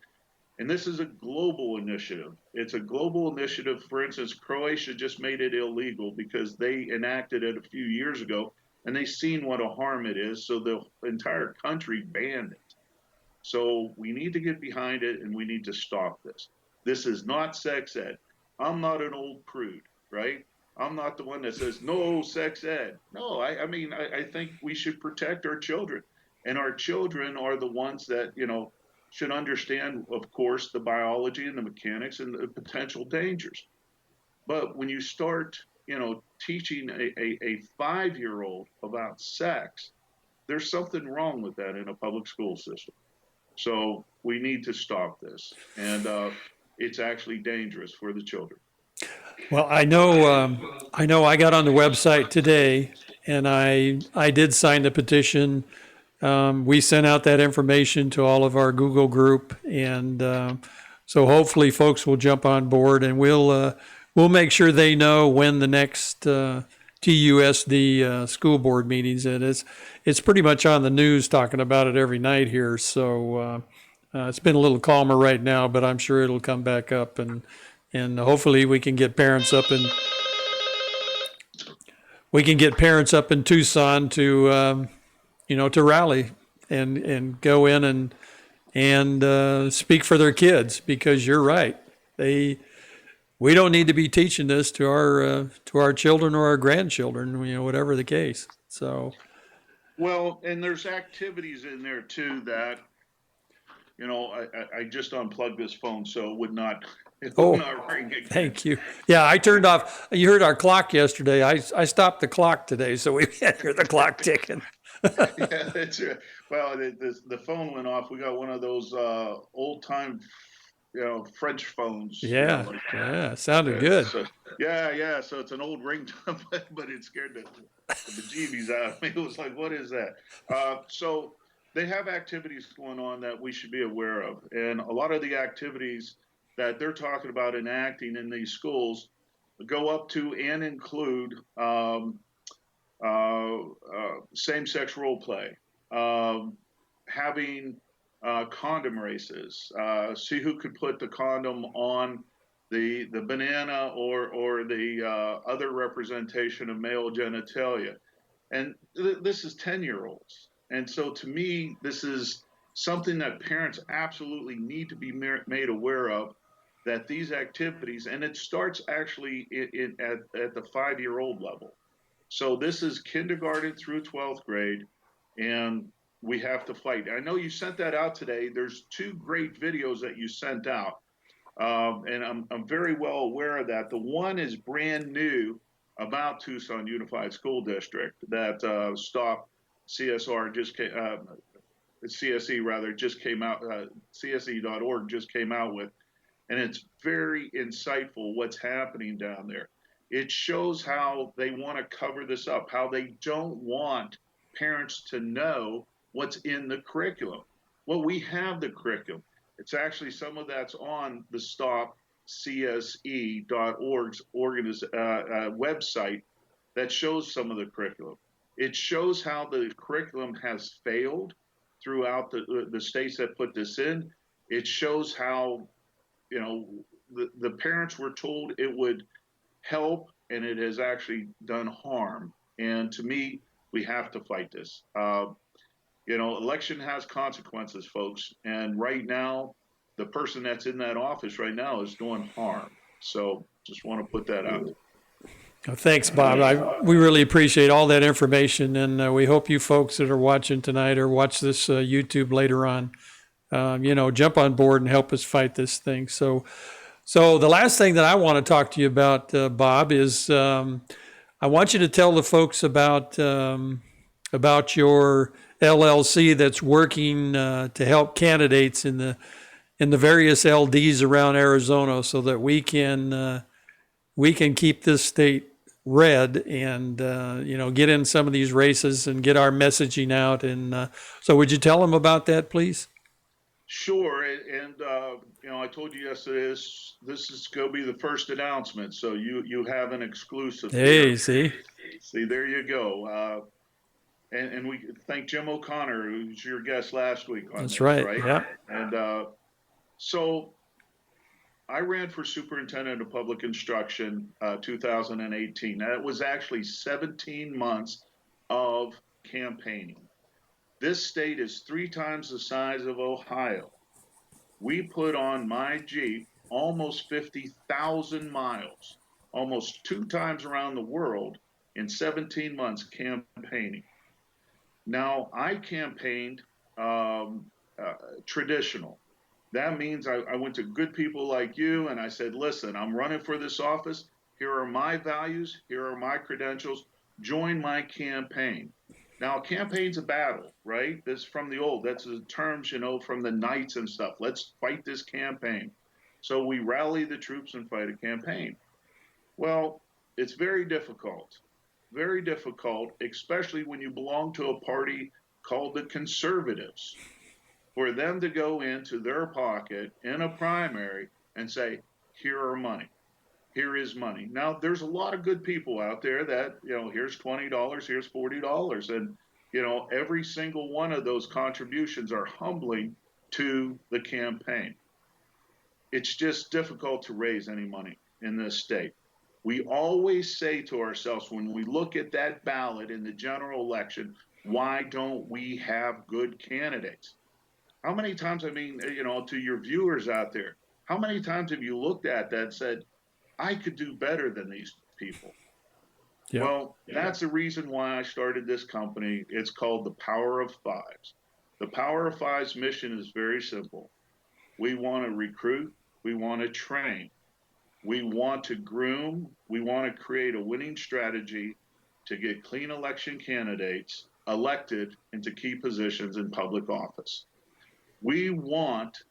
And this is a global initiative. It's a global initiative. For instance, Croatia just made it illegal because they enacted it a few years ago and they seen what a harm it is. So the entire country banned it. So we need to get behind it and we need to stop this. This is not sex ed. I'm not an old prude, right? I'm not the one that says no sex ed. No, I think we should protect our children. And our children are the ones that, should understand, of course, the biology and the mechanics and the potential dangers. But when you start, teaching a 5-year-old about sex, there's something wrong with that in a public school system. So we need to stop this. And it's actually dangerous for the children. Well, I got on the website today, and I did sign the petition. We sent out that information to all of our Google group, and so hopefully folks will jump on board, and we'll make sure they know when the next TUSD school board meetings is. It's pretty much on the news, talking about it every night here. So it's been a little calmer right now, but I'm sure it'll come back up, and hopefully we can get parents up in Tucson to to rally and go in and speak for their kids, because you're right. We don't need to be teaching this to our children or our grandchildren, whatever the case. So, well, and there's activities in there too that, I just unplugged this phone, so it would not ring again. Thank you. Yeah, I turned off. You heard our clock yesterday. I stopped the clock today, so we can't hear the clock ticking. Yeah, that's right. Well, the phone went off. We got one of those old time, French phones. Yeah, yeah, sounded good. So, yeah. So it's an old ringtone, but it scared the bejeebies out of me. It was like, what is that? So they have activities going on that we should be aware of, and a lot of the activities that they're talking about enacting in these schools go up to and include same-sex role play, having condom races. See who could put the condom on the banana or the other representation of male genitalia. And this is 10-year-olds. And so to me, this is something that parents absolutely need to be made aware of, that these activities, and it starts actually at the 5-year-old level. So this is kindergarten through 12th grade, and we have to fight. I know you sent that out today. There's two great videos that you sent out, and I'm very well aware of that. The one is brand new about Tucson Unified School District that Stop CSR just came, CSE rather just came out, CSE.org just came out with, and it's very insightful what's happening down there. It shows how they want to cover this up, how they don't want parents to know what's in the curriculum. Well, we have the curriculum. It's actually some of that's on the stopcse.org's website that shows some of the curriculum. It shows how the curriculum has failed throughout the states that put this in. It shows how, you know, the parents were told it would help, and it has actually done harm. And to me, we have to fight this. Election has consequences, folks. And right now, the person that's in that office right now is doing harm. So just want to put that out. Thanks, Bob. We really appreciate all that information, and we hope you folks that are watching tonight or watch this YouTube later on, jump on board and help us fight this thing. So the last thing that I want to talk to you about, Bob, is I want you to tell the folks about your LLC that's working to help candidates in the various LDs around Arizona, so that we can keep this state red and get in some of these races and get our messaging out. And so, would you tell them about that, please? Sure, and I told you yesterday this is going to be the first announcement, so you have an exclusive. Hey, see, there you go. And we thank Jim O'Connor, who's your guest last week on that's this, right? Yeah. And so I ran for superintendent of public instruction 2018. That was actually 17 months of campaigning. This state is 3 times the size of Ohio. We put on my Jeep almost 50,000 miles, almost 2 times around the world in 17 months campaigning. Now, I campaigned traditional. That means I went to good people like you and I said, listen, I'm running for this office. Here are my values. Here are my credentials. Join my campaign. Now, a campaign's a battle, right? That's from the old. That's the terms, from the knights and stuff. Let's fight this campaign. So we rally the troops and fight a campaign. Well, it's very difficult, especially when you belong to a party called the Conservatives, for them to go into their pocket in a primary and say, here are money. Here is money. Now, there's a lot of good people out there that, here's $20, here's $40. And, every single one of those contributions are humbling to the campaign. It's just difficult to raise any money in this state. We always say to ourselves, when we look at that ballot in the general election, why don't we have good candidates? How many times, to your viewers out there, how many times have you looked at that and said, I could do better than these people? Yeah. Well, that's the reason why I started this company. It's called the Power of Fives. The Power of Fives mission is very simple. We want to recruit. We want to train. We want to groom. We want to create a winning strategy to get clean election candidates elected into key positions in public office. We want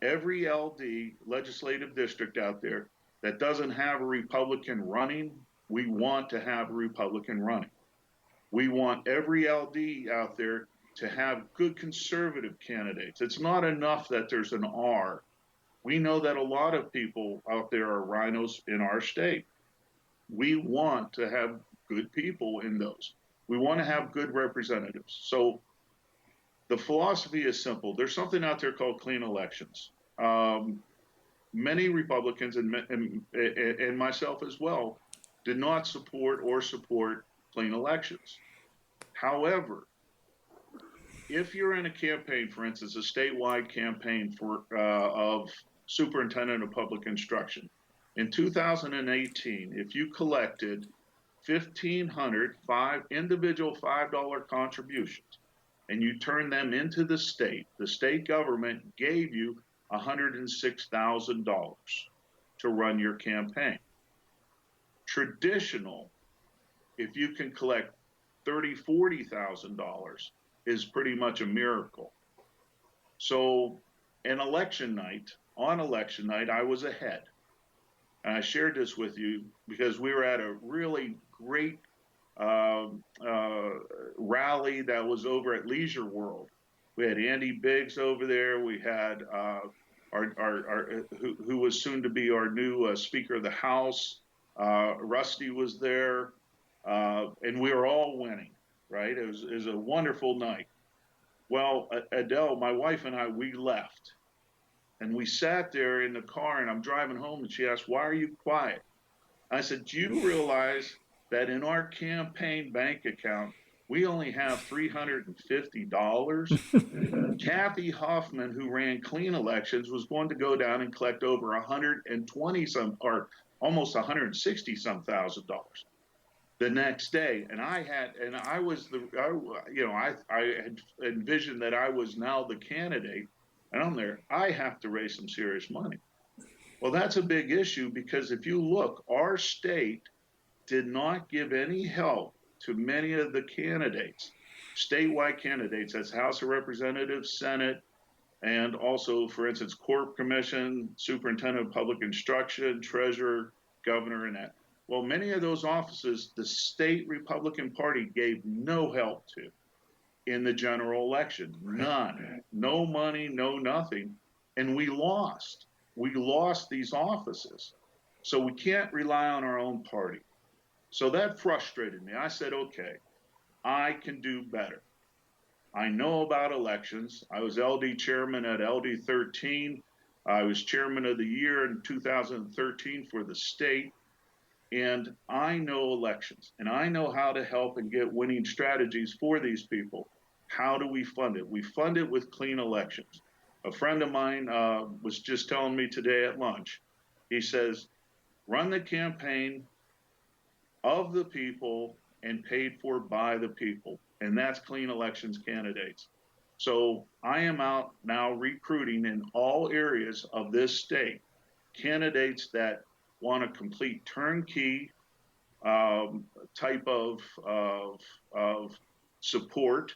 every LD legislative district out there that doesn't have a Republican running, we want to have a Republican running. We want every LD out there to have good conservative candidates. It's not enough that there's an R. We know that a lot of people out there are rhinos in our state. We want to have good people in those. We want to have good representatives. So The philosophy is simple. There's something out there called clean elections. Many Republicans and myself as well did not support clean elections. However, if you're in a campaign, for instance, a statewide campaign of superintendent of public instruction, in 2018, if you collected 1,500 individual $5 contributions, and you turned them into the state government gave you $106,000 to run your campaign. Traditional, if you can collect $30,000-$40,000, is pretty much a miracle. So on election night, I was ahead. And I shared this with you because we were at a really great rally that was over at Leisure World. We had Andy Biggs over there. We had who was soon to be our new Speaker of the House. Rusty was there, and we were all winning. Right? It was a wonderful night. Well, Adele, my wife and I, we left. And we sat there in the car, and I'm driving home, and she asked, "Why are you quiet?" I said, "Do you realize that in our campaign bank account, we only have $350? Kathy Hoffman, who ran clean elections, was going to go down and collect over 120 some, or almost 160 some $1,000 the next day." And I had envisioned that I was now the candidate, and I'm there. I have to raise some serious money. Well, that's a big issue because if you look, our state did not give any help to many of the candidates, statewide candidates, as House of Representatives, Senate, and also, for instance, Corp Commission, Superintendent of Public Instruction, Treasurer, Governor, and that. Well, many of those offices, the state Republican Party gave no help to in the general election. None. No money, no nothing. And we lost. We lost these offices. So we can't rely on our own party. So that frustrated me. I said, okay, I can do better. I know about elections. I was LD chairman at LD 13. I was chairman of the year in 2013 for the state. And I know elections, and I know how to help and get winning strategies for these people. How do we fund it? We fund it with clean elections. A friend of mine was just telling me today at lunch. He says, run the campaign of the people and paid for by the people. And that's clean elections candidates. So I am out now recruiting in all areas of this state candidates that want a complete turnkey type of support,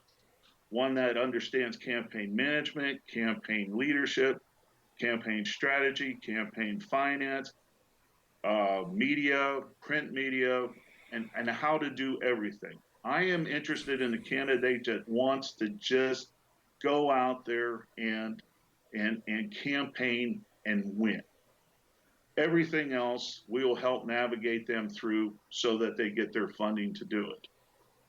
one that understands campaign management, campaign leadership, campaign strategy, campaign finance, media, print media, and how to do everything. I am interested in a candidate that wants to just go out there and campaign and win. Everything else, we will help navigate them through so that they get their funding to do it.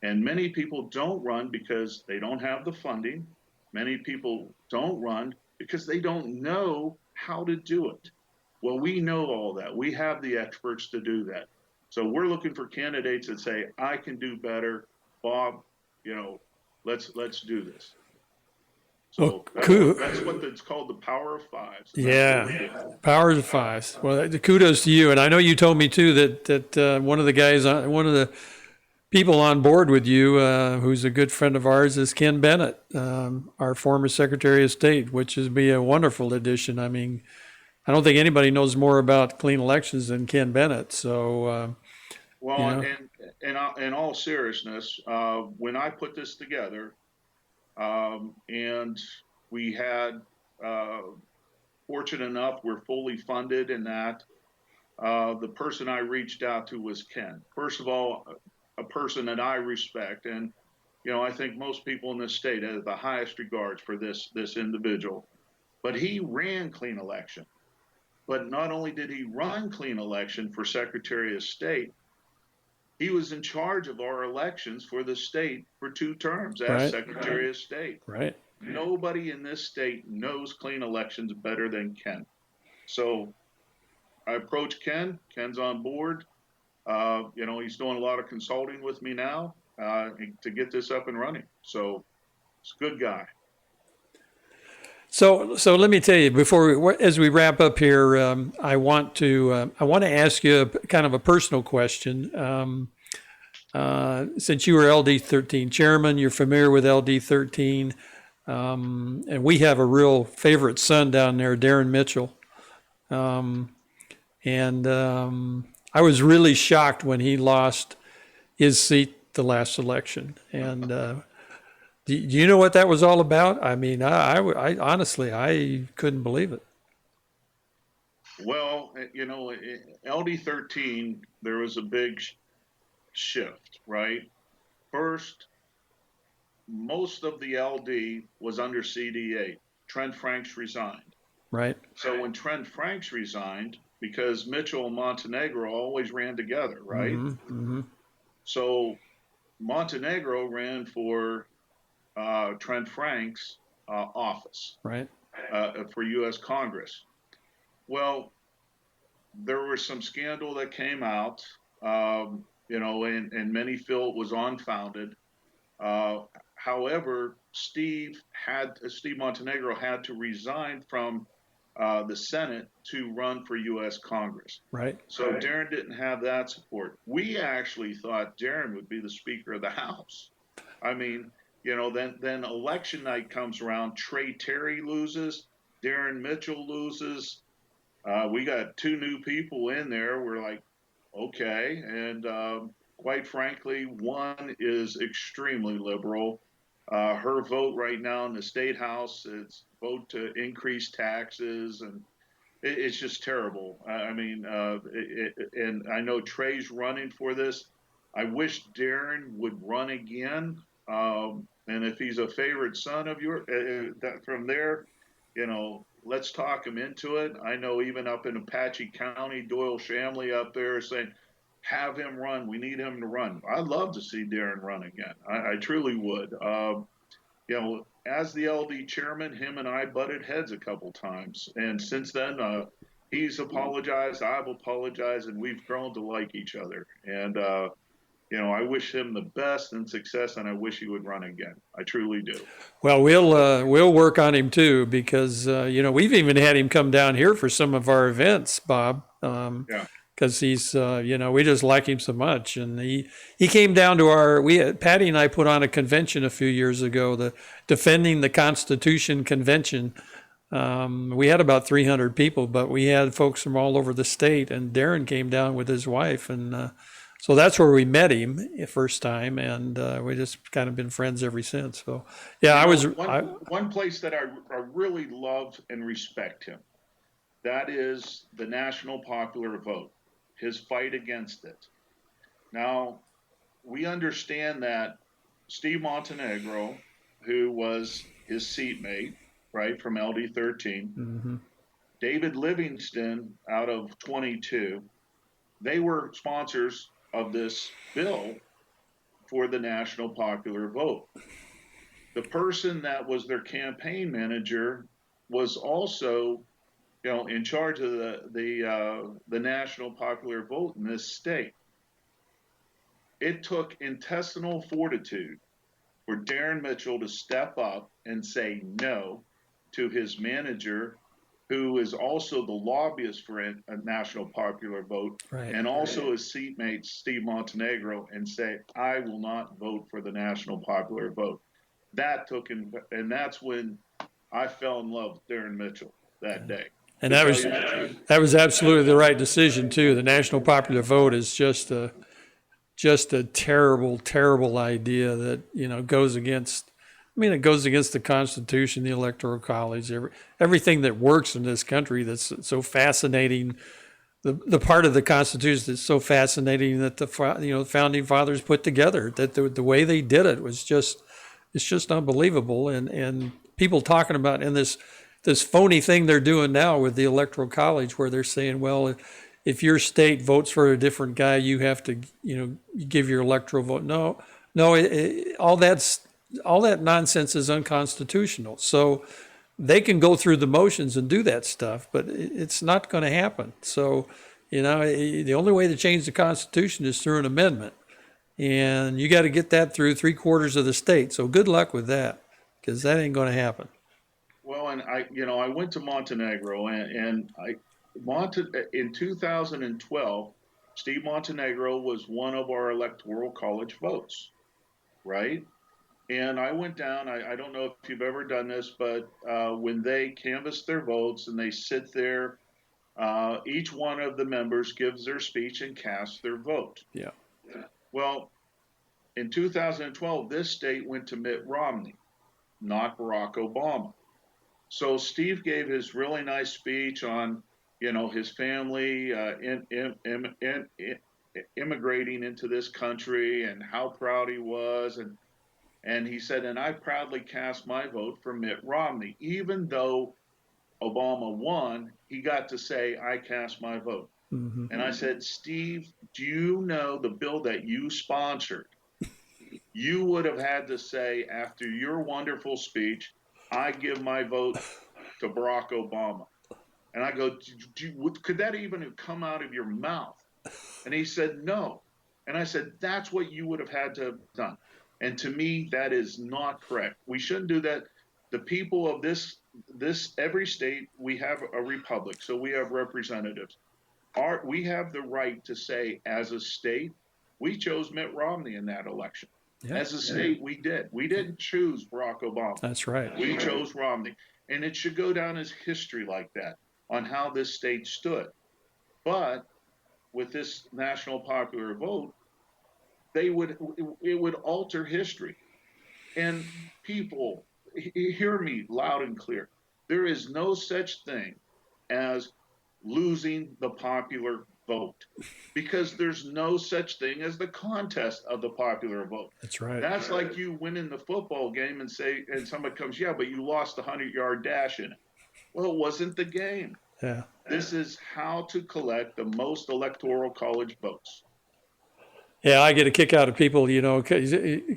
And many people don't run because they don't have the funding. Many people don't run because they don't know how to do it. Well, we know all that. We have the experts to do that. So we're looking for candidates that say, I can do better. Bob, let's do this. So that's what it's called, the power of fives. Yeah, powers of fives. Well, kudos to you. And I know you told me too that one of the guys, one of the people on board with you, who's a good friend of ours, is Ken Bennett, our former Secretary of State, which would be a wonderful addition. I mean, I don't think anybody knows more about clean elections than Ken Bennett. So, well, and in all seriousness, when I put this together, and we had, fortunate enough, we're fully funded in that. The person I reached out to was Ken. First of all, a person that I respect, and I think most people in this state have the highest regards for this individual. But he ran clean election. But not only did he run clean election for Secretary of State, he was in charge of our elections for the state for 2 terms as Secretary of State. Right. Nobody in this state knows clean elections better than Ken. So I approached Ken. Ken's on board. He's doing a lot of consulting with me now to get this up and running. So it's a good guy. So let me tell you as we wrap up here, I want to ask you kind of a personal question. Since you were LD13 chairman, you're familiar with LD13, and we have a real favorite son down there, Darren Mitchell, and I was really shocked when he lost his seat the last election, and do you know what that was all about? I mean, I honestly, I couldn't believe it. Well, LD13, there was a big shift, right? First, most of the LD was under CD8. Trent Franks resigned. Right. So when Trent Franks resigned, because Mitchell and Montenegro always ran together, right? Mm-hmm. So Montenegro ran for Trent Franks' office, Right. For U.S. Congress. Well, there was some scandal that came out, and many feel it was unfounded. However, Steve Montenegro had to resign from the Senate to run for U.S. Congress. Right. So Darren didn't have that support. We actually thought Darren would be the Speaker of the House. I mean, then election night comes around, Trey Terry loses, Darren Mitchell loses. We got two new people in there. We're like, okay. And quite frankly, one is extremely liberal. Her vote right now in the state house is vote to increase taxes, and it's just terrible. And I know Trey's running for this. I wish Darren would run again. And if he's a favorite son of yours, from there, let's talk him into it. I know even up in Apache County, Doyle Shamley up there saying, have him run. We need him to run. I'd love to see Darren run again. I truly would. As the LD chairman, him and I butted heads a couple times. And since then, he's apologized, I've apologized, and we've grown to like each other. And, I wish him the best and success, and I wish he would run again. I truly do. Well, we'll work on him too, because we've even had him come down here for some of our events, Bob. Yeah. Because he's we just like him so much, and he came down to Patty and I put on a convention a few years ago, the Defending the Constitution convention. We had about 300 people, but we had folks from all over the state, and Darren came down with his wife, and so that's where we met him the first time, and we just kind of been friends ever since. So, yeah, one place that I really love and respect him. That is the national popular vote, his fight against it. Now, we understand that Steve Montenegro, who was his seatmate, right, from LD13, mm-hmm. David Livingston out of 22, they were sponsors of this bill for the national popular vote. The person that was their campaign manager was also, in charge of the national popular vote in this state. It took intestinal fortitude for Darren Mitchell to step up and say no to his manager, who is also the lobbyist for a national popular vote, Right. and also his seatmate, Steve Montenegro, and say, I will not vote for the national popular vote. That took him, and that's when I fell in love with Darren Mitchell that day. And that was absolutely the right decision too. The national popular vote is just a terrible, terrible idea that goes against. It goes against the Constitution, the Electoral College, everything that works in this country. That's so fascinating. The part of the Constitution that's so fascinating that the founding fathers put together. That the way they did it was it's just unbelievable. And people talking about in this phony thing they're doing now with the Electoral College, where they're saying, well, if your state votes for a different guy, you have to give your electoral vote. No, all that's all that nonsense is unconstitutional. So they can go through the motions and do that stuff, but it's not going to happen. So, the only way to change the Constitution is through an amendment. And you got to get that through 3/4 of the state. So good luck with that, because that ain't going to happen. Well, and I went to Montenegro, and in 2012, Steve Montenegro was one of our electoral college votes, right? And I went down. I don't know if you've ever done this, but when they canvass their votes and they sit there, each one of the members gives their speech and casts their vote. Yeah. Well, in 2012, this state went to Mitt Romney, not Barack Obama. So Steve gave his really nice speech on, his family immigrating into this country and how proud he was, and he said, and I proudly cast my vote for Mitt Romney, even though Obama won. He got to say, I cast my vote. Mm-hmm. And I said, Steve, do you know the bill that you sponsored? You would have had to say, after your wonderful speech, I give my vote to Barack Obama. And I go, could that even have come out of your mouth? And he said, no. And I said, that's what you would have had to have done. And to me, that is not correct. We shouldn't do that. The people of this every state, we have a republic, so we have representatives. We have the right to say, as a state, we chose Mitt Romney in that election. Yeah. As a state, we did. We didn't choose Barack Obama. That's right. We chose Romney. And it should go down as history like that on how this state stood. But with this national popular vote, it would alter history. And people, hear me loud and clear. There is no such thing as losing the popular vote, because there's no such thing as the contest of the popular vote. That's right. That's like you winning the football game and somebody comes, yeah, but you lost the 100-yard dash in it. Well, it wasn't the game. Yeah. This is how to collect the most electoral college votes. Yeah, I get a kick out of people,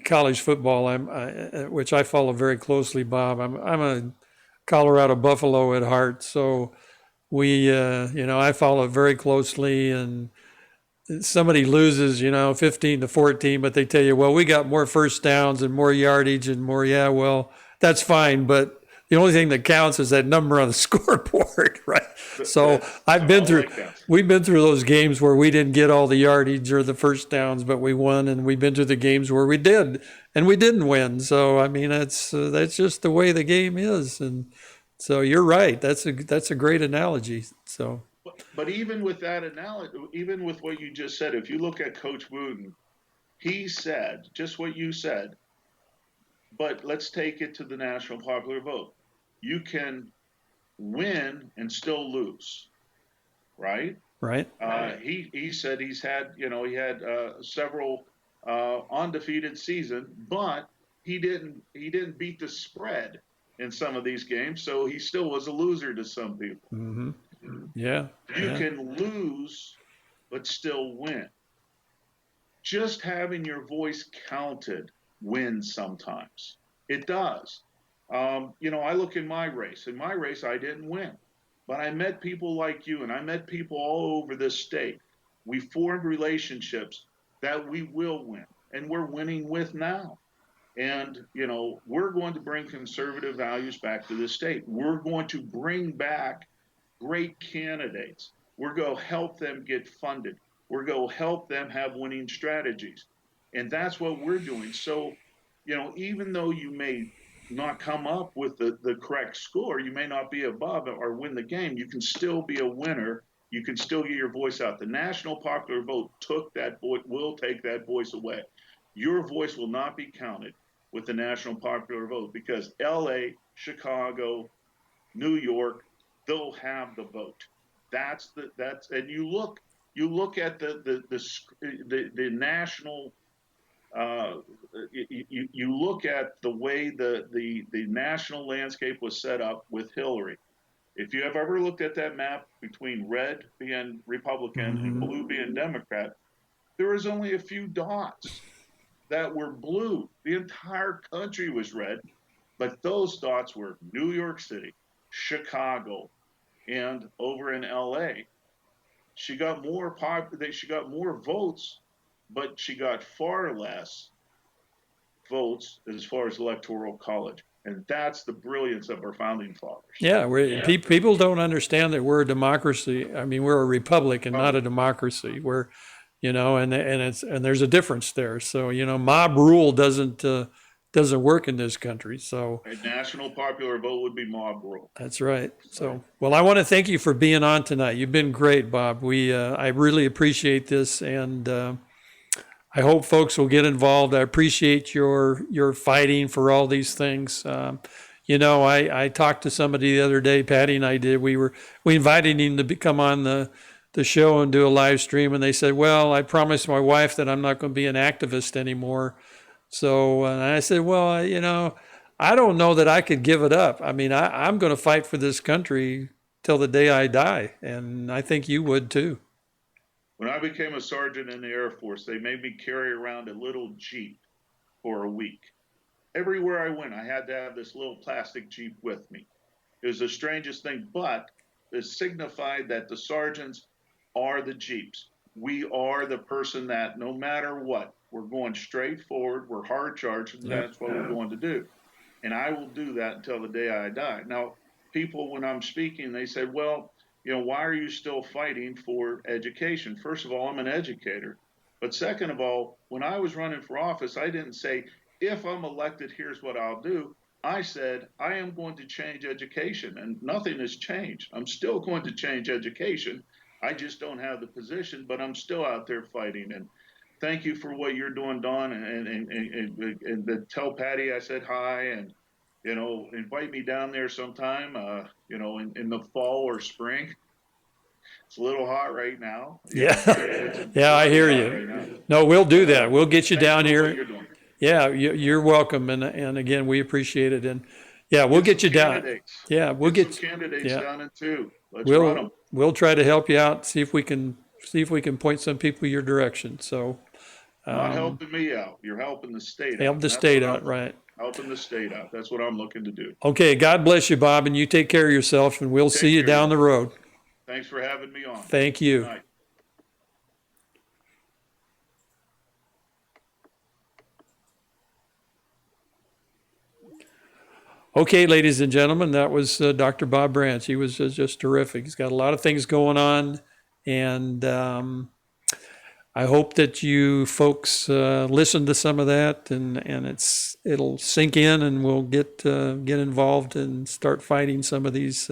college football, which I follow very closely, Bob. I'm a Colorado Buffalo at heart, so we, I follow it very closely. And somebody loses, 15-14, but they tell you, well, we got more first downs and more yardage and more. Yeah, well, that's fine, but the only thing that counts is that number on the scoreboard, right? So we've been through those games where we didn't get all the yardage or the first downs, but we won, and we've been through the games where we did and we didn't win. So I mean, that's just the way the game is, and so you're right. That's a great analogy. So. But even with that analogy, even with what you just said, if you look at Coach Wooten, he said just what you said. But let's take it to the national popular vote. You can win and still lose, right? Right. He said he had several undefeated season, but he didn't beat the spread in some of these games, so he still was a loser to some people. Mm-hmm. Yeah. You can lose, but still win. Just having your voice counted wins sometimes. It does. I look in my race. In my race, I didn't win, but I met people like you, and I met people all over this state. We formed relationships that we will win, and we're winning with now. And, we're going to bring conservative values back to this state. We're going to bring back great candidates. We're going to help them get funded. We're going to help them have winning strategies. And that's what we're doing. So, even though you may not come up with the correct score, you may not be above or win the game, you can still be a winner. You can still get your voice out. The national popular vote will take that voice away. Your voice will not be counted with the national popular vote, because LA, Chicago, New York, they'll have the vote. And you look at the national. You look at the way the national landscape was set up with Hillary. If you have ever looked at that map between red being Republican and blue being Democrat, there is only a few dots. that were blue. The entire country was red, but those dots were New York City, Chicago, and over in LA. She got more votes, but she got far less votes as far as electoral college. And that's the brilliance of our founding fathers. Yeah, people don't understand that we're a democracy. I mean, we're a republic and not a democracy. We're, and there's a difference there. So, mob rule doesn't work in this country. So a national popular vote would be mob rule. That's right. So, well, I want to thank you for being on tonight. You've been great, Bob. I really appreciate this, and I hope folks will get involved. I appreciate your fighting for all these things. I talked to somebody the other day, Patty and I did. We invited him to come on the show and do a live stream, and they said, well, I promised my wife that I'm not going to be an activist anymore. So, and I said, well, I don't know that I could give it up. I mean, I'm going to fight for this country till the day I die, and I think you would too. When I became a sergeant in the Air Force, they made me carry around a little Jeep for a week. Everywhere I went, I had to have this little plastic Jeep with me. It was the strangest thing, but it signified that the sergeants are the Jeeps. We are the person that no matter what, we're going straight forward, we're hard charged, and that's what we're going to do. And I will do that until the day I die. Now, people, when I'm speaking, they say, well, why are you still fighting for education? First of all, I'm an educator. But second of all, when I was running for office, I didn't say, if I'm elected, here's what I'll do. I said, I am going to change education, and nothing has changed. I'm still going to change education. I just don't have the position, but I'm still out there fighting. And thank you for what you're doing, Dawn, and tell Patty I said hi, and invite me down there sometime, in the fall or spring. It's a little hot right now. Yeah, I hear you. Right, no, we'll do that. We'll get you down here. Yeah, you're welcome, and again, we appreciate it, and yeah, we'll get you down. Yeah, we'll get some candidates down in too. Let's run them. We'll try to help you out. See if we can point some people your direction. So, not helping me out. You're helping the state. Help the state out, right? Helping the state out. That's what I'm looking to do. Okay, God bless you, Bob, and you take care of yourself, and we'll see you down the road. Thanks for having me on. Thank you. Good night. Okay, ladies and gentlemen, that was Dr. Bob Branch. He was just terrific. He's got a lot of things going on, and I hope that you folks listen to some of that, and it'll sink in, and we'll get involved and start fighting some of these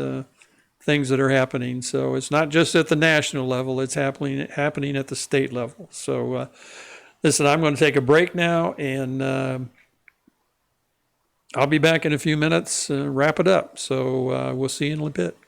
things that are happening. So it's not just at the national level; it's happening at the state level. So listen, I'm going to take a break now, and I'll be back in a few minutes, wrap it up. So we'll see you in a little bit.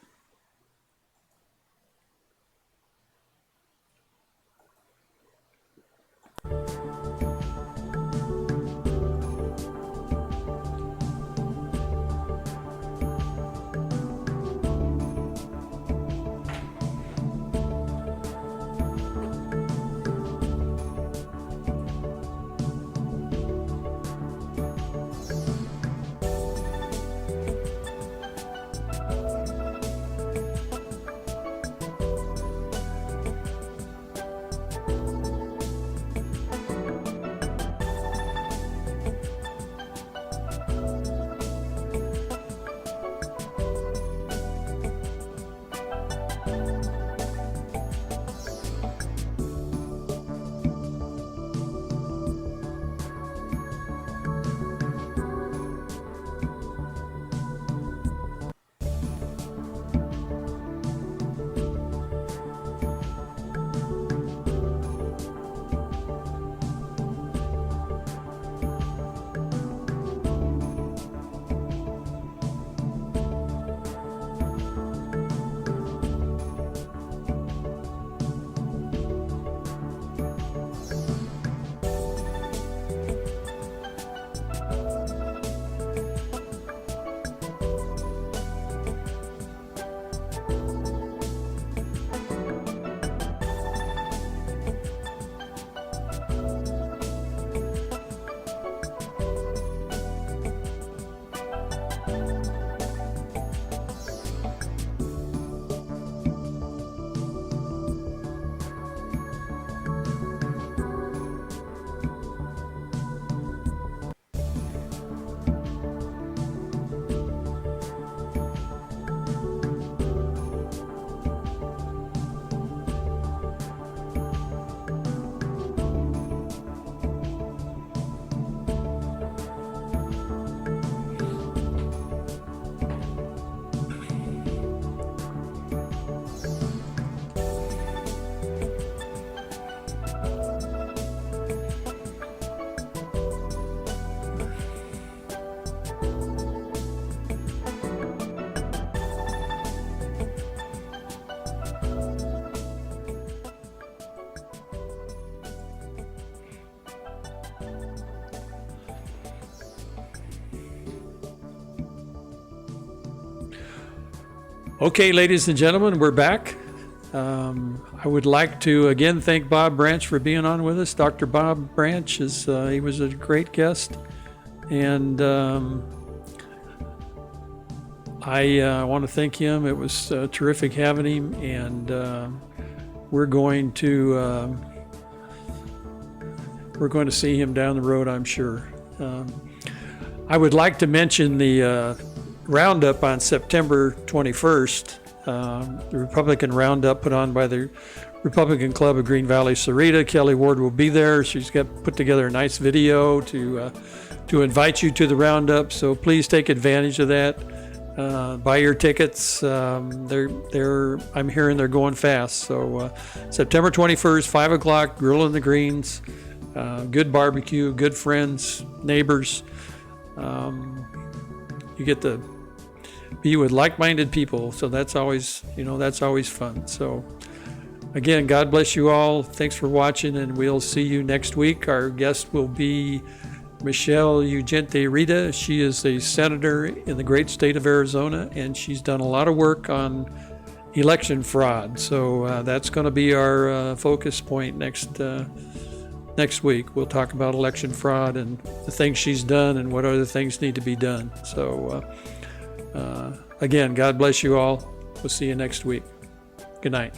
Okay, ladies and gentlemen, we're back. I would like to again thank Bob Branch for being on with us. Dr. Bob Branch he was a great guest, and I want to thank him. It was terrific having him, and we're going to see him down the road, I'm sure. I would like to mention the roundup on September 21st, the Republican roundup put on by the Republican Club of Green Valley, Sahuarita. Kelly Ward will be there. She's got put together a nice video to invite you to the roundup. So please take advantage of that. Buy your tickets. I'm hearing they're going fast. So September 21st, 5 o'clock, Grill in the Greens. Good barbecue, good friends, neighbors. You get to be with like-minded people, so that's always fun. So again, God bless you all. Thanks for watching, and we'll see you next week. Our guest will be Michelle Ugente Rita. She is a senator in the great state of Arizona, and she's done a lot of work on election fraud. So that's going to be our focus point next week. We'll talk about election fraud and the things she's done and what other things need to be done. So again, God bless you all. We'll see you next week. Good night.